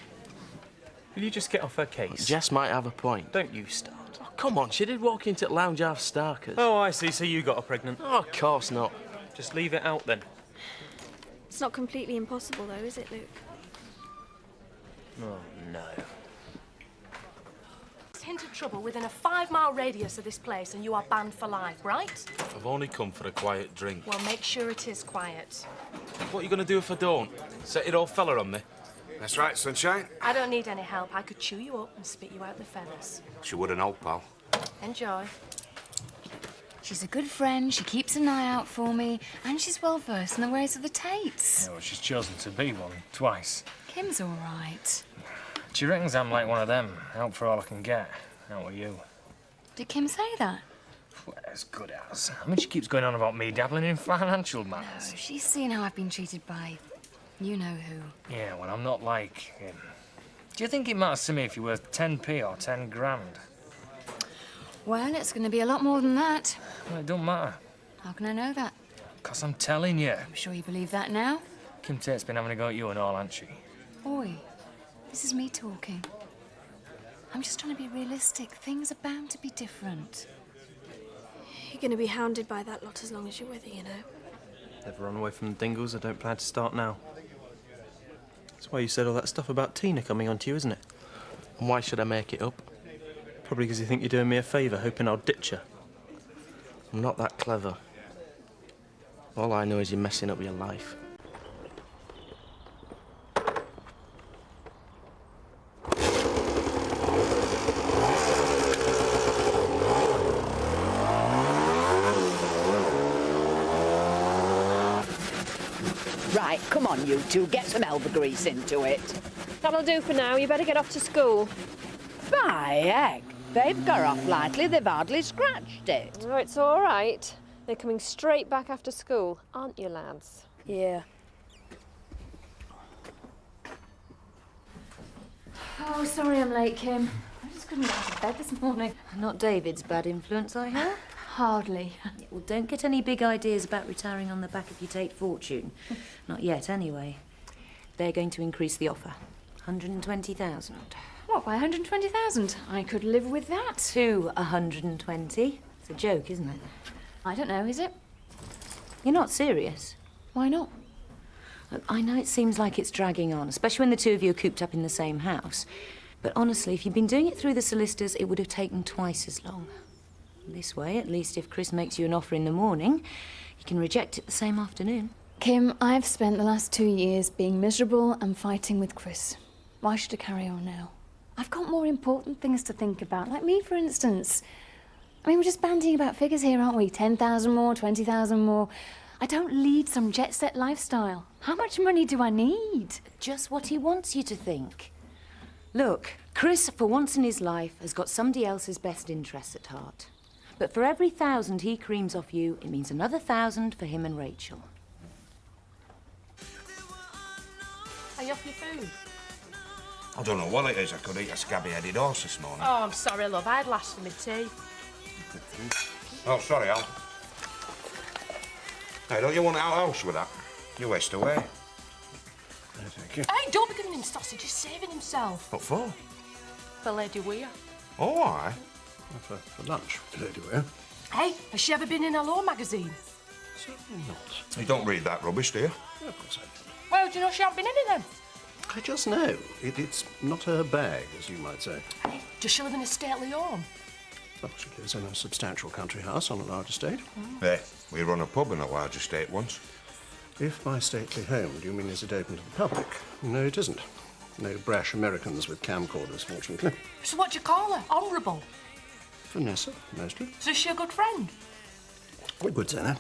Will you just get off her case? Jess might have a point. Don't you start. Oh, come on, she did walk into the lounge half starkers. Oh, I see. So you got her pregnant. Oh, of course not. Just leave it out then. It's not completely impossible, though, is it, Luke? Oh, no. Hint of trouble within a 5-mile radius of this place and you are banned for life, right? I've only come for a quiet drink. Well, make sure it is quiet. What are you going to do if I don't? Set your old fella on me? That's right, sunshine. I don't need any help. I could chew you up and spit you out the feathers. She wouldn't know, pal. Enjoy. She's a good friend, she keeps an eye out for me, and she's well versed in the ways of the Tates. Yeah, well, she's chosen to be one twice. Kim's all right. She reckons I'm like one of them. Out for all I can get. Out with you. Did Kim say that? Well, as good as. I mean, she keeps going on about me dabbling in financial matters. No, she's seen how I've been treated by you know who. Yeah, well, I'm not like him. Do you think it matters to me if you're worth 10p or 10 grand? Well, it's going to be a lot more than that. Well, it don't matter. How can I know that? 'Cause I'm telling you. I'm sure you believe that now. Kim Tate's been having a go at you and all, hasn't she? Oi, this is me talking. I'm just trying to be realistic. Things are bound to be different. You're going to be hounded by that lot as long as you're with her, you know. Never run away from the Dingles. I don't plan to start now. That's why you said all that stuff about Tina coming on to you, isn't it? And why should I make it up? Probably because you think you're doing me a favour, hoping I'll ditch her. I'm not that clever. All I know is you're messing up your life. Right, come on, you two, get some elbow grease into it. That'll do for now. You better get off to school. By heck, they've got off lightly, they've hardly scratched it. Oh, it's all right. They're coming straight back after school, aren't you, lads? Yeah. Oh, sorry I'm late, Kim. I just couldn't get out of bed this morning. Not David's bad influence, I hear. Hardly. Yeah, well, don't get any big ideas about retiring on the back of your Tate fortune. Not yet, anyway. They're going to increase the offer. 120,000. What, by 120,000? I could live with that. To 120. It's a joke, isn't it? I don't know, is it? You're not serious? Why not? Look, I know it seems like it's dragging on, especially when the two of you are cooped up in the same house. But honestly, if you'd been doing it through the solicitors, it would have taken twice as long. This way, at least if Chris makes you an offer in the morning, you can reject it the same afternoon. Kim, I've spent the last 2 years being miserable and fighting with Chris. Why should I carry on now? I've got more important things to think about, like me, for instance. I mean, we're just bandying about figures here, aren't we? 10,000 more, 20,000 more. I don't lead some jet-set lifestyle. How much money do I need? Just what he wants you to think. Look, Chris, for once in his life, has got somebody else's best interests at heart. But for every 1,000 he creams off you, it means another 1,000 for him and Rachel. Are you off your food? I don't know what it is. I could eat a scabby-headed horse this morning. Oh, I'm sorry, love. I had last for my tea. Oh, sorry, Al. Hey, don't you want out house with that? You waste away. No, thank you. Hey, don't be giving him sausage. He's saving himself. What for? For Lady Weir. Oh, aye. For lunch, Lady Weir. Hey, has she ever been in a law magazine? Certainly not. You don't read that rubbish, do you? Yeah, of course I don't. Well, do you know she hasn't been in them? I just know. It's not her bag, as you might say. Hey, does she live in a stately home? Well, she lives in a substantial country house on a large estate. Hey, we run a pub in a large estate once. If by stately home, do you mean is it open to the public? No, it isn't. No brash Americans with camcorders, fortunately. So what do you call her? Honourable? Vanessa, mostly. So is she a good friend? We would say that.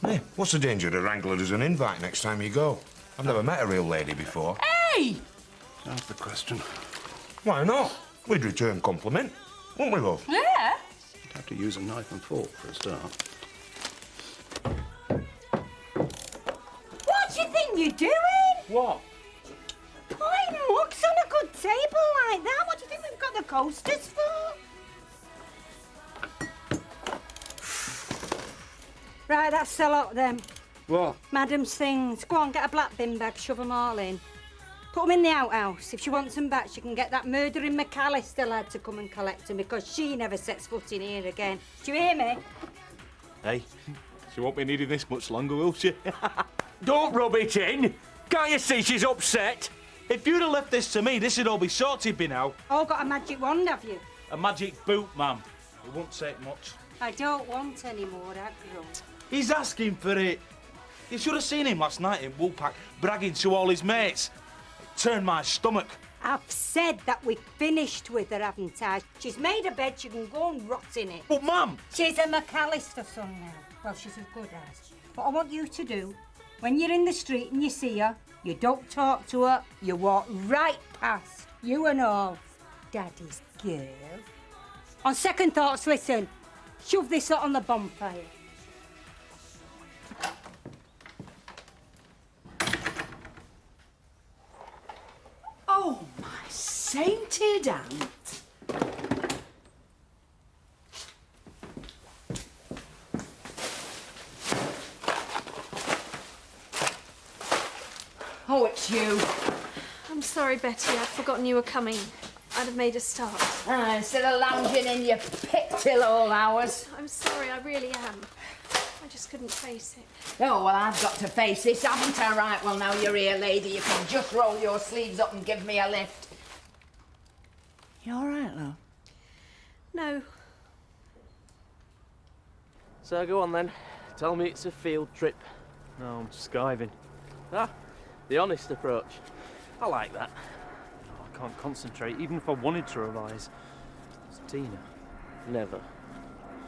Hey, what's the danger to wrangle it as an invite next time you go? I've never met a real lady before. Hey! That's the question. Why not? We'd return compliment, wouldn't we, love? Yeah. You'd have to use a knife and fork for a start. What do you think you're doing? What? Putting mugs on a good table like that? What do you think we've got the coasters for? Right, that's the lot then. What? Madam's things. Go on, get a black bin bag, shove them all in. Put them in the outhouse. If she wants them back, she can get that murdering McAllister lad to come and collect them because she never sets foot in here again. Do you hear me? Hey, she won't be needing this much longer, will she? Don't rub it in. Can't you see she's upset? If you'd have left this to me, this would all be sorted by now. All got a magic wand, have you? A magic boot, ma'am. It won't take much. I don't want any more aggro. He's asking for it. You should have seen him last night in Woolpack bragging to all his mates. It turned my stomach. I've said that we've finished with her, haven't I? She's made a bed, she can go and rot in it. But, Mum! She's a McAllister son now. Well, she's as good as. What I want you to do, when you're in the street and you see her, you don't talk to her, you walk right past, you and all. Daddy's girl. On second thoughts, listen. Shove this lot on the bonfire. Oh, my sainted aunt. Oh, it's you. I'm sorry, Betty. I'd forgotten you were coming. I'd have made a start. Instead of lounging in your pit till all hours. I'm sorry, I really am. I just couldn't face it. Oh, well, I've got to face this, haven't I? Right, well, now you're here, lady. You can just roll your sleeves up and give me a lift. You all right, love? No. So go on then. Tell me it's a field trip. No, I'm skiving. Ah, the honest approach. I like that. I can't concentrate, even if I wanted to revise. It's Tina. Never.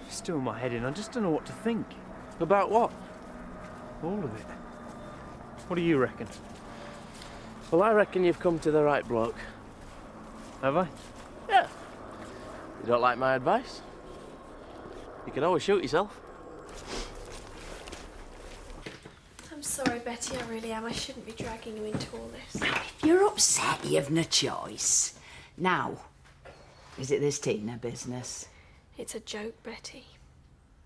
She's doing my head in. I just don't know what to think. About what? All of it. What do you reckon? Well, I reckon you've come to the right bloke. Have I? Yeah. You don't like my advice? You can always shoot yourself. I'm sorry, Betty, I really am. I shouldn't be dragging you into all this. If you're upset, you've no choice. Now, is it this Tina business? It's a joke, Betty.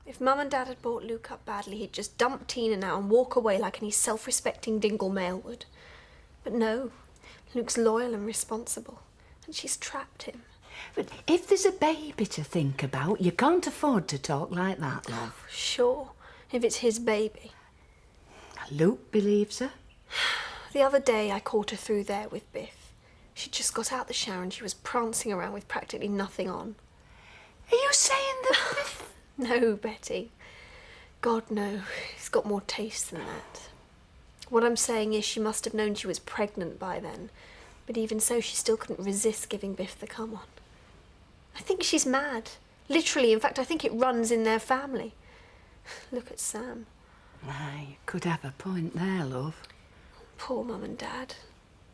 If Mum and Dad had brought Luke up badly, he'd just dump Tina now and walk away like any self-respecting dingle male would. But no, Luke's loyal and responsible, and she's trapped him. But if there's a baby to think about, you can't afford to talk like that, love. Sure, if it's his baby. Luke believes her. The other day I caught her through there with Biff. She'd just got out the shower and she was prancing around with practically nothing on. Are you saying that Biff... No, Betty. God, no. He's got more taste than that. What I'm saying is she must have known she was pregnant by then. But even so, she still couldn't resist giving Biff the come on. I think she's mad. Literally, in fact, I think it runs in their family. Look at Sam. Aye, you could have a point there, love. Poor Mum and Dad.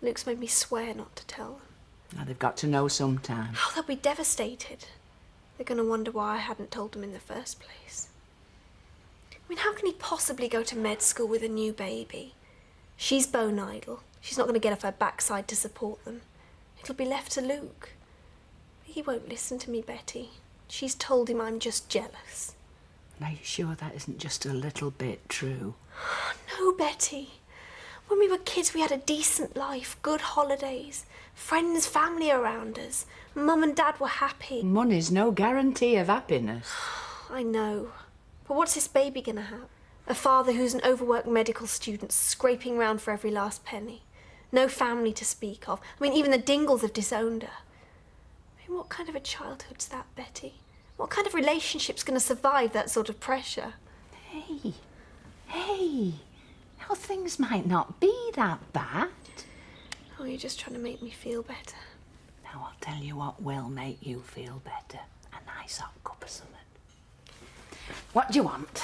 Luke's made me swear not to tell them. Now, they've got to know sometime. Oh, they'll be devastated. They're going to wonder why I hadn't told them in the first place. I mean, how can he possibly go to med school with a new baby? She's bone idle. She's not going to get off her backside to support them. It'll be left to Luke. He won't listen to me, Betty. She's told him I'm just jealous. Are you sure that isn't just a little bit true? No, Betty. When we were kids, we had a decent life, good holidays, friends, family around us. Mum and Dad were happy. Money's no guarantee of happiness. I know. But what's this baby gonna have? A father who's an overworked medical student, scraping round for every last penny. No family to speak of. I mean, even the Dingles have disowned her. I mean, what kind of a childhood's that, Betty? What kind of relationship's gonna survive that sort of pressure? Hey, now things might not be that bad. Oh, you're just trying to make me feel better. Now, I'll tell you what will make you feel better. A nice hot cup of something. What do you want?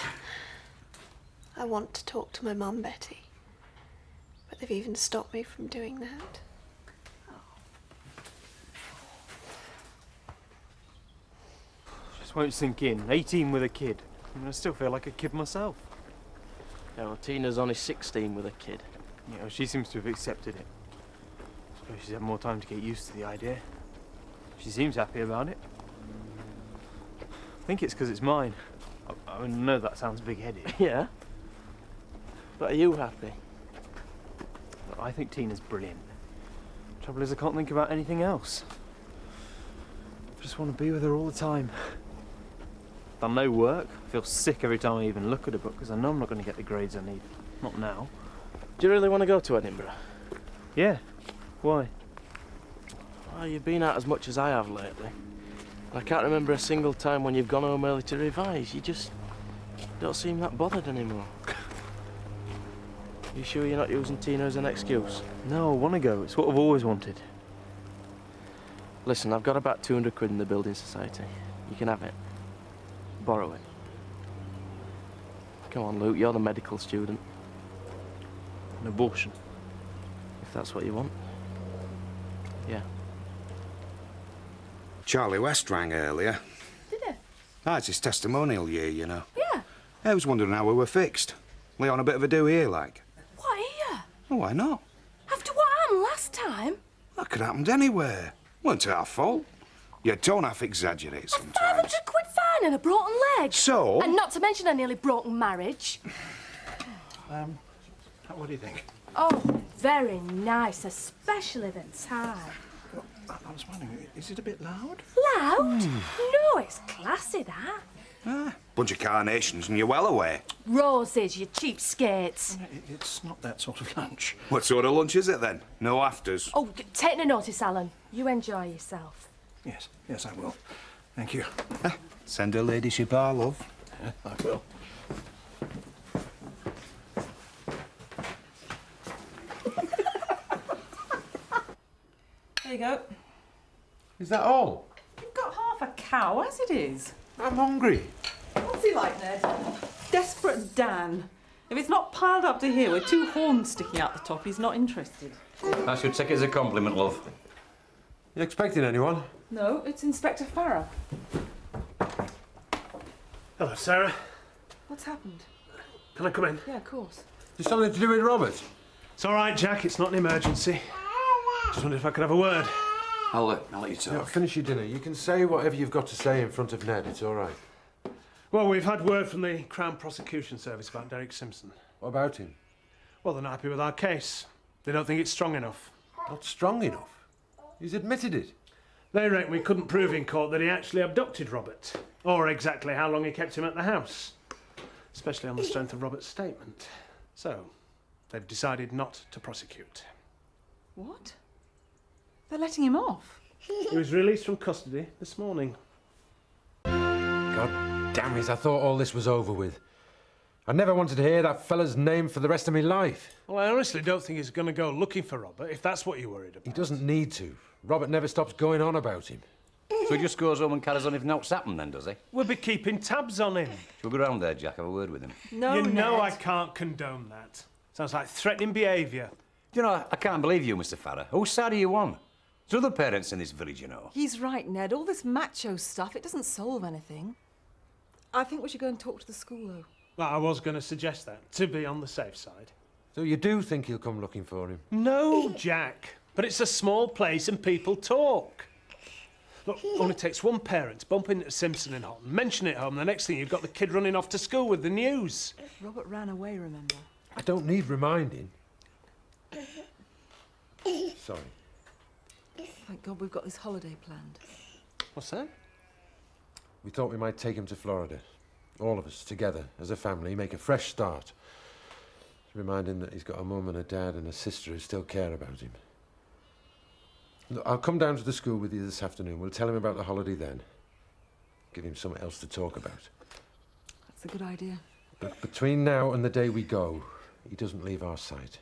I want to talk to my mum, Betty. But they've even stopped me from doing that. Just won't sink in. 18 with a kid. I mean, I still feel like a kid myself. Yeah, well, Tina's only 16 with a kid. You know, she seems to have accepted it. I suppose she's had more time to get used to the idea. She seems happy about it. I think it's because it's mine. I know that sounds big-headed. Yeah? But are you happy? I think Tina's brilliant. Trouble is, I can't think about anything else. I just want to be with her all the time. Done no work. I feel sick every time I even look at a book because I know I'm not going to get the grades I need. Not now. Do you really want to go to Edinburgh? Yeah. Why? Well, you've been out as much as I have lately. I can't remember a single time when you've gone home early to revise. You just don't seem that bothered anymore. You sure you're not using Tina as an excuse? No, I want to go. It's what I've always wanted. Listen, I've got about 200 quid in the building society. You can have it. Borrow it. Come on, Luke, you're the medical student. An abortion. If that's what you want. Yeah. Charlie West rang earlier. Did he? Ah, it's his testimonial year, you know. Yeah. I was wondering how we were fixed. We on a bit of a do here, like? What, here? Oh, why not? After what happened last time? That could happen anywhere. Weren't our fault. You don't have to exaggerate sometimes. 500 quid fine and a broken leg. So? And not to mention a nearly broken marriage. What do you think? Oh, very nice, especially the tie. I was wondering, is it a bit loud? Loud? No, it's classy, that. Bunch of carnations and you're well away. Roses, you cheapskates. It's not that sort of lunch. What sort of lunch is it then? No afters? Oh, take no notice, Alan. You enjoy yourself. Yes, yes, I will. Thank you. Send her ladyship our love. I will. There you go. Is that all? You've got half a cow, as it is. I'm hungry. What's he like, Ned? Desperate Dan. If it's not piled up to here with two horns sticking out the top, he's not interested. I should take it as a compliment, love. You expecting anyone? No, it's Inspector Farrer. Hello, Sarah. What's happened? Can I come in? Yeah, of course. Is something to do with Robert? It's all right, Jack. It's not an emergency. Just wondered if I could have a word. I'll let you talk. Yeah, finish your dinner. You can say whatever you've got to say in front of Ned. It's all right. Well, we've had word from the Crown Prosecution Service about Derek Simpson. What about him? Well, they're not happy with our case. They don't think it's strong enough. Not strong enough? He's admitted it. They reckon we couldn't prove in court that he actually abducted Robert, or exactly how long he kept him at the house, especially on the strength of Robert's statement. So, they've decided not to prosecute. What? They're letting him off? He was released from custody this morning. God damn it, I thought all this was over with. I never wanted to hear that fella's name for the rest of my life. Well, I honestly don't think he's going to go looking for Robert, if that's what you're worried about. He doesn't need to. Robert never stops going on about him. So he just goes home and carries on if nout's happened then, does he? We'll be keeping tabs on him. Shall we go round there, Jack, have a word with him? No, You know Ned. I can't condone that. Sounds like threatening behaviour. You know, I can't believe you, Mr. Farrer. Whose side are you on? There's other parents in this village, you know. He's right, Ned. All this macho stuff, it doesn't solve anything. I think we should go and talk to the school, though. Well, I was going to suggest that, to be on the safe side. So you do think he'll come looking for him? No, Jack. But it's a small place and people talk. Look, only takes one parent to bump into Simpson in Houghton, mention it home, the next thing you've got the kid running off to school with the news. Robert ran away, remember? I don't need reminding. Sorry. Thank God we've got this holiday planned. What's that? We thought we might take him to Florida. All of us, together, as a family, make a fresh start. To remind him that he's got a mum and a dad and a sister who still care about him. Look, I'll come down to the school with you this afternoon. We'll tell him about the holiday then. Give him something else to talk about. That's a good idea. But between now and the day we go, he doesn't leave our sight.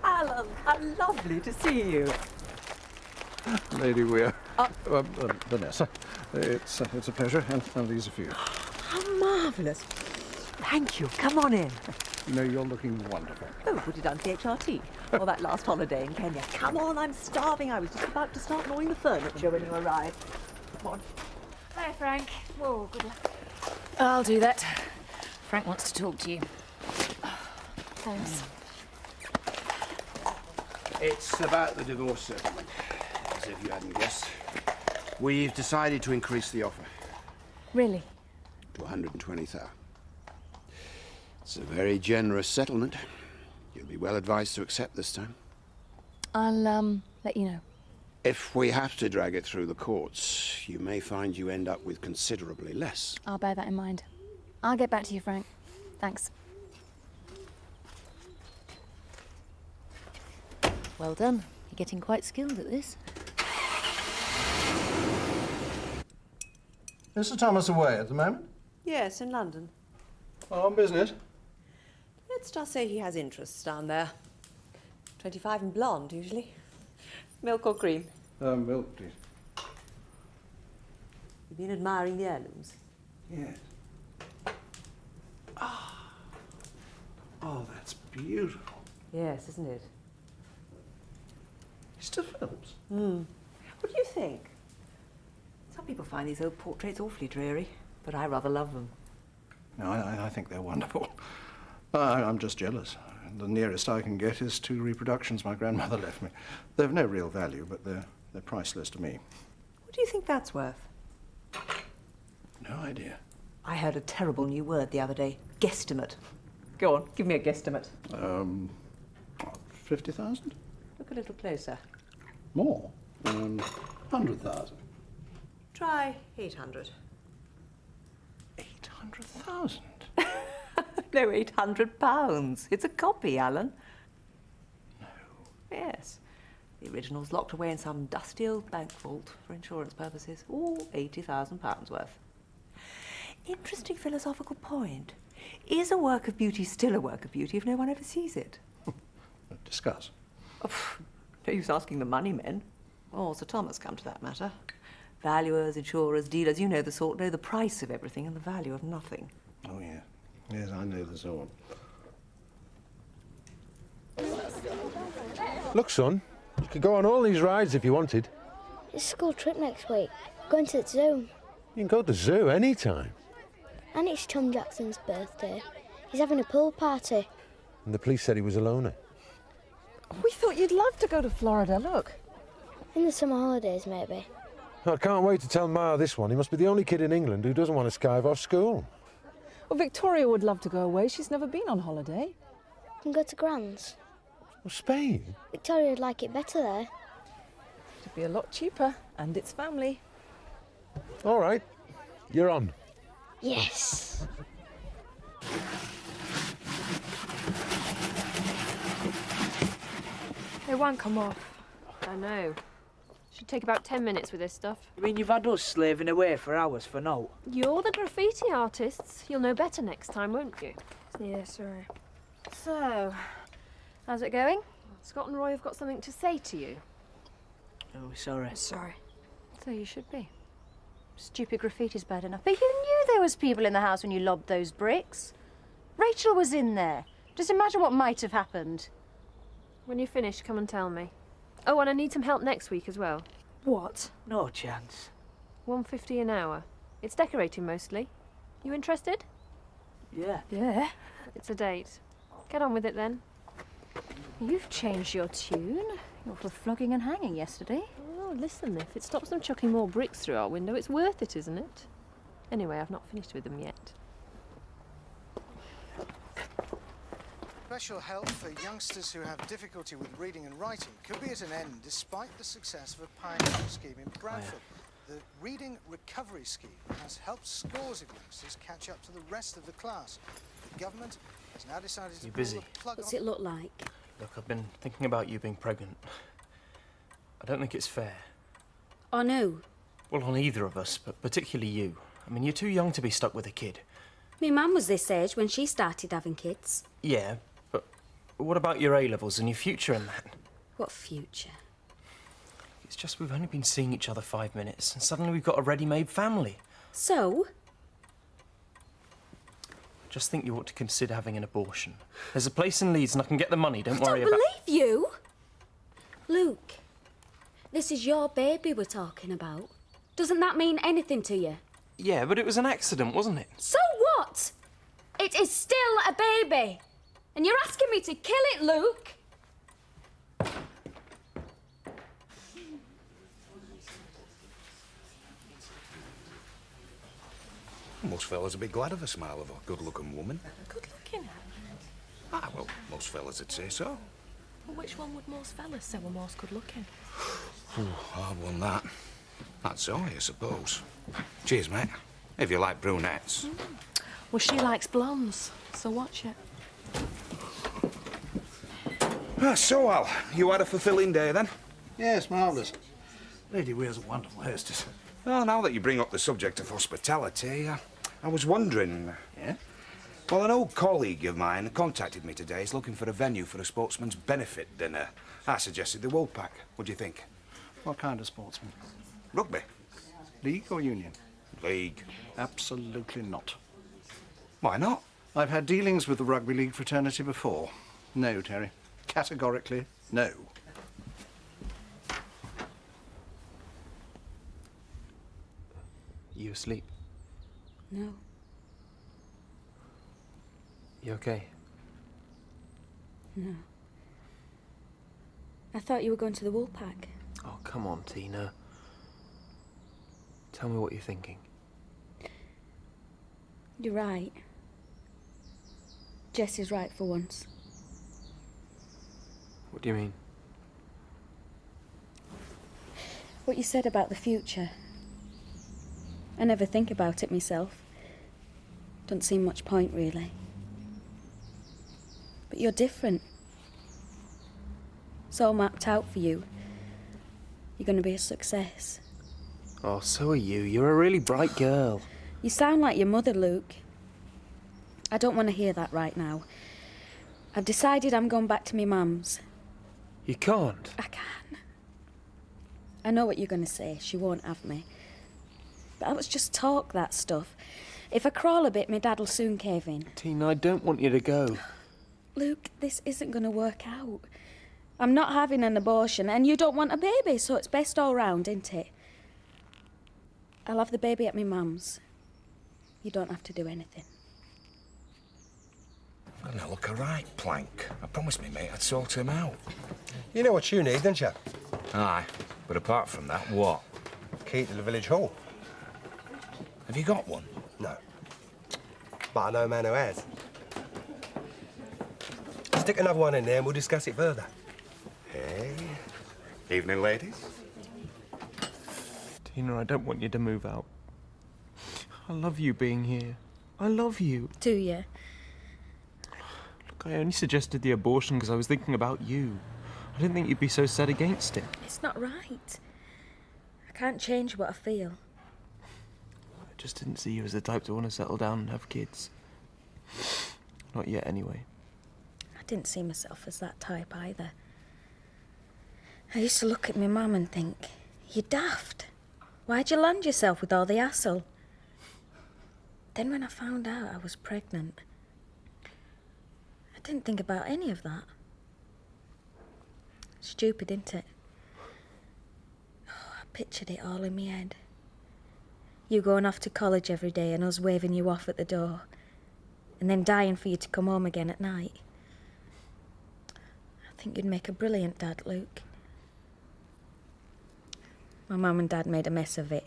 Alan, how lovely to see you. Lady Weir. Vanessa, it's a pleasure, and these are for you. How marvellous. Thank you. Come on in. You know, you're looking wonderful. Oh, put it down to the HRT. Or that last holiday in Kenya. Come on, I'm starving. I was just about to start gnawing the furniture when you arrived. Come on. Hi, Frank. Whoa, good luck. I'll do that. Frank wants to talk to you. Thanks. It's about the divorce settlement, as if you hadn't guessed. We've decided to increase the offer Really? to 120,000. It's a very generous settlement. You'll be well advised to accept this time. I'll, let you know. If we have to drag it through the courts, you may find you end up with considerably less. I'll bear that in mind. I'll get back to you, Frank. Thanks. Well done. You're getting quite skilled at this. Mr. Thomas away at the moment? Yes, in London. Oh, on business? Let's just say he has interests down there. 25 and blonde, usually. Milk or cream? Milk, please. You've been admiring the heirlooms? Yes. Oh, that's beautiful. Yes, isn't it? He still films? What do you think? Some people find these old portraits awfully dreary, but I rather love them. No, I think they're wonderful. I'm just jealous. The nearest I can get is 2 reproductions my grandmother left me. They've no real value, but they're priceless to me. What do you think that's worth? No idea. I heard a terrible new word the other day. Guesstimate. Go on, give me a guesstimate. 50,000? Look a little closer. More? 100,000. Try 800. 800,000? No, £800. It's a copy, Alan. No. Yes. The original's locked away in some dusty old bank vault for insurance purposes. All £80,000 worth. Interesting philosophical point. Is a work of beauty still a work of beauty if no one ever sees it? Discuss. No use asking the money men. Or Sir Thomas come to that matter. Valuers, insurers, dealers, you know the sort, know the price of everything and the value of nothing. Oh, yeah. Yes, I know the sort. Look, son, you could go on all these rides if you wanted. It's a school trip next week. Going to the zoo. You can go to the zoo any time. And it's Tom Jackson's birthday. He's having a pool party. And the police said he was a loner. We thought you'd love to go to Florida, look. In the summer holidays, maybe. I can't wait to tell Maya this one. He must be the only kid in England who doesn't want to skive off school. Well, Victoria would love to go away. She's never been on holiday. We can go to Grand's. Well, Spain? Victoria would like it better there. It'd be a lot cheaper, and it's family. All right. You're on. Yes. It won't come off. I know. Should take about 10 minutes with this stuff. You mean you've had us slaving away for hours for no? You're the graffiti artists. You'll know better next time, won't you? Yeah, sorry. So, how's it going? Scott and Roy have got something to say to you. Oh, sorry. Sorry. So you should be. Stupid graffiti's bad enough. But you knew there was people in the house when you lobbed those bricks. Rachel was in there. Just imagine what might have happened. When you finish, come and tell me. Oh, and I need some help next week as well. What? No chance. $1.50 an hour. It's decorating mostly. You interested? Yeah. Yeah. It's a date. Get on with it then. You've changed your tune. You were flogging and hanging yesterday. Oh, listen, if it stops them chucking more bricks through our window, it's worth it, isn't it? Anyway, I've not finished with them yet. Special help for youngsters who have difficulty with reading and writing could be at an end despite the success of a pioneering scheme in Bradford. The Reading Recovery Scheme has helped scores of youngsters catch up to the rest of the class. The government has now decided to You busy? pull the plug What's on... it look like? Look, I've been thinking about you being pregnant. I don't think it's fair. Oh, no. Well, on either of us, but particularly you. I mean, you're too young to be stuck with a kid. My mum was this age when she started having kids. Yeah, but what about your A-levels and your future in that? What future? It's just we've only been seeing each other 5 minutes, and suddenly we've got a ready-made family. So? Just think you ought to consider having an abortion. There's a place in Leeds and I can get the money, don't worry about... I don't believe you! Luke, this is your baby we're talking about. Doesn't that mean anything to you? Yeah, but it was an accident, wasn't it? So what? It is still a baby. And you're asking me to kill it, Luke? most fellas would be glad of a smile of a good-looking woman. Good-looking? Ah, well, most fellas would say so. Well, which one would most fellas say were most good-looking? Hard one, that. That's Zoe, I suppose. Cheers, mate. If you like brunettes. Well, she likes blondes, so watch it. So, Al, you had a fulfilling day, then? Yes, marvellous. Lady Weir's a wonderful hostess. Well, now that you bring up the subject of hospitality, I was wondering... Yeah? Well, an old colleague of mine contacted me today. He's looking for a venue for a sportsman's benefit dinner. I suggested the Woolpack. What do you think? What kind of sportsman? Rugby. League or union? League. Absolutely not. Why not? I've had dealings with the rugby league fraternity before. No, Terry. Categorically, no. You asleep? No. You okay? No. I thought you were going to the Woolpack. Oh, come on, Tina. Tell me what you're thinking. You're right. Jess is right for once. What do you mean? What you said about the future. I never think about it myself. Don't see much point, really. But you're different. It's all mapped out for you. You're going to be a success. Oh, so are you. You're a really bright girl. You sound like your mother, Luke. I don't want to hear that right now. I've decided I'm going back to my mum's. You can't. I can. I know what you're going to say. She won't have me. But that was just talk, that stuff. If I crawl a bit, my dad'll soon cave in. Tina, I don't want you to go. Luke, this isn't going to work out. I'm not having an abortion, and you don't want a baby, so it's best all round, isn't it? I'll have the baby at my mum's. You don't have to do anything. I'm gonna look a right plank. I promised me, mate, I'd sort him out. You know what you need, don't you? Aye, but apart from that, what? Key to the village hall. Have you got one? No. But I know a man who has. Stick another one in there and we'll discuss it further. Hey. Evening, ladies. Tina, I don't want you to move out. I love you being here. I love you. Do you? Look, I only suggested the abortion because I was thinking about you. I didn't think you'd be so set against it. It's not right. I can't change what I feel. I just didn't see you as the type to want to settle down and have kids. Not yet, anyway. I didn't see myself as that type either. I used to look at my mum and think, you're daft. Why'd you land yourself with all the hassle? Then when I found out I was pregnant, I didn't think about any of that. Stupid, isn't it? Oh, I pictured it all in my head. You going off to college every day and us waving you off at the door, and then dying for you to come home again at night. I think you'd make a brilliant dad, Luke. My mum and dad made a mess of it.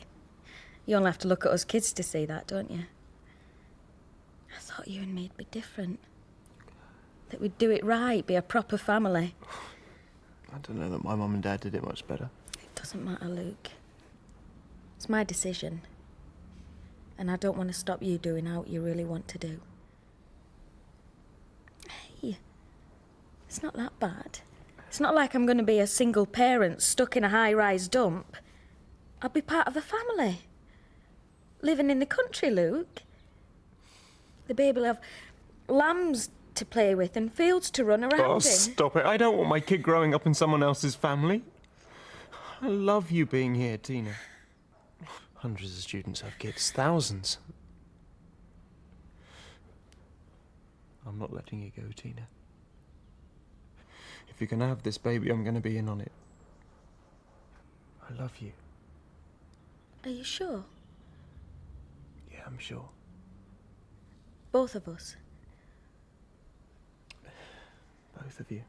You only have to look at us kids to see that, don't you? I thought you and me'd be different. That we'd do it right, be a proper family. I don't know that my mum and dad did it much better. It doesn't matter, Luke. It's my decision. And I don't want to stop you doing what you really want to do. Hey, it's not that bad. It's not like I'm going to be a single parent stuck in a high-rise dump. I'll be part of a family. Living in the country, Luke. The baby'll have lambs to play with and fields to run around Oh, in. stop it. I don't want my kid growing up in someone else's family. I love you being here, Tina. Hundreds of students have kids, thousands. I'm not letting you go, Tina. If you're going to have this baby, I'm going to be in on it. I love you. Are you sure? Yeah, I'm sure. Both of us? Both of you.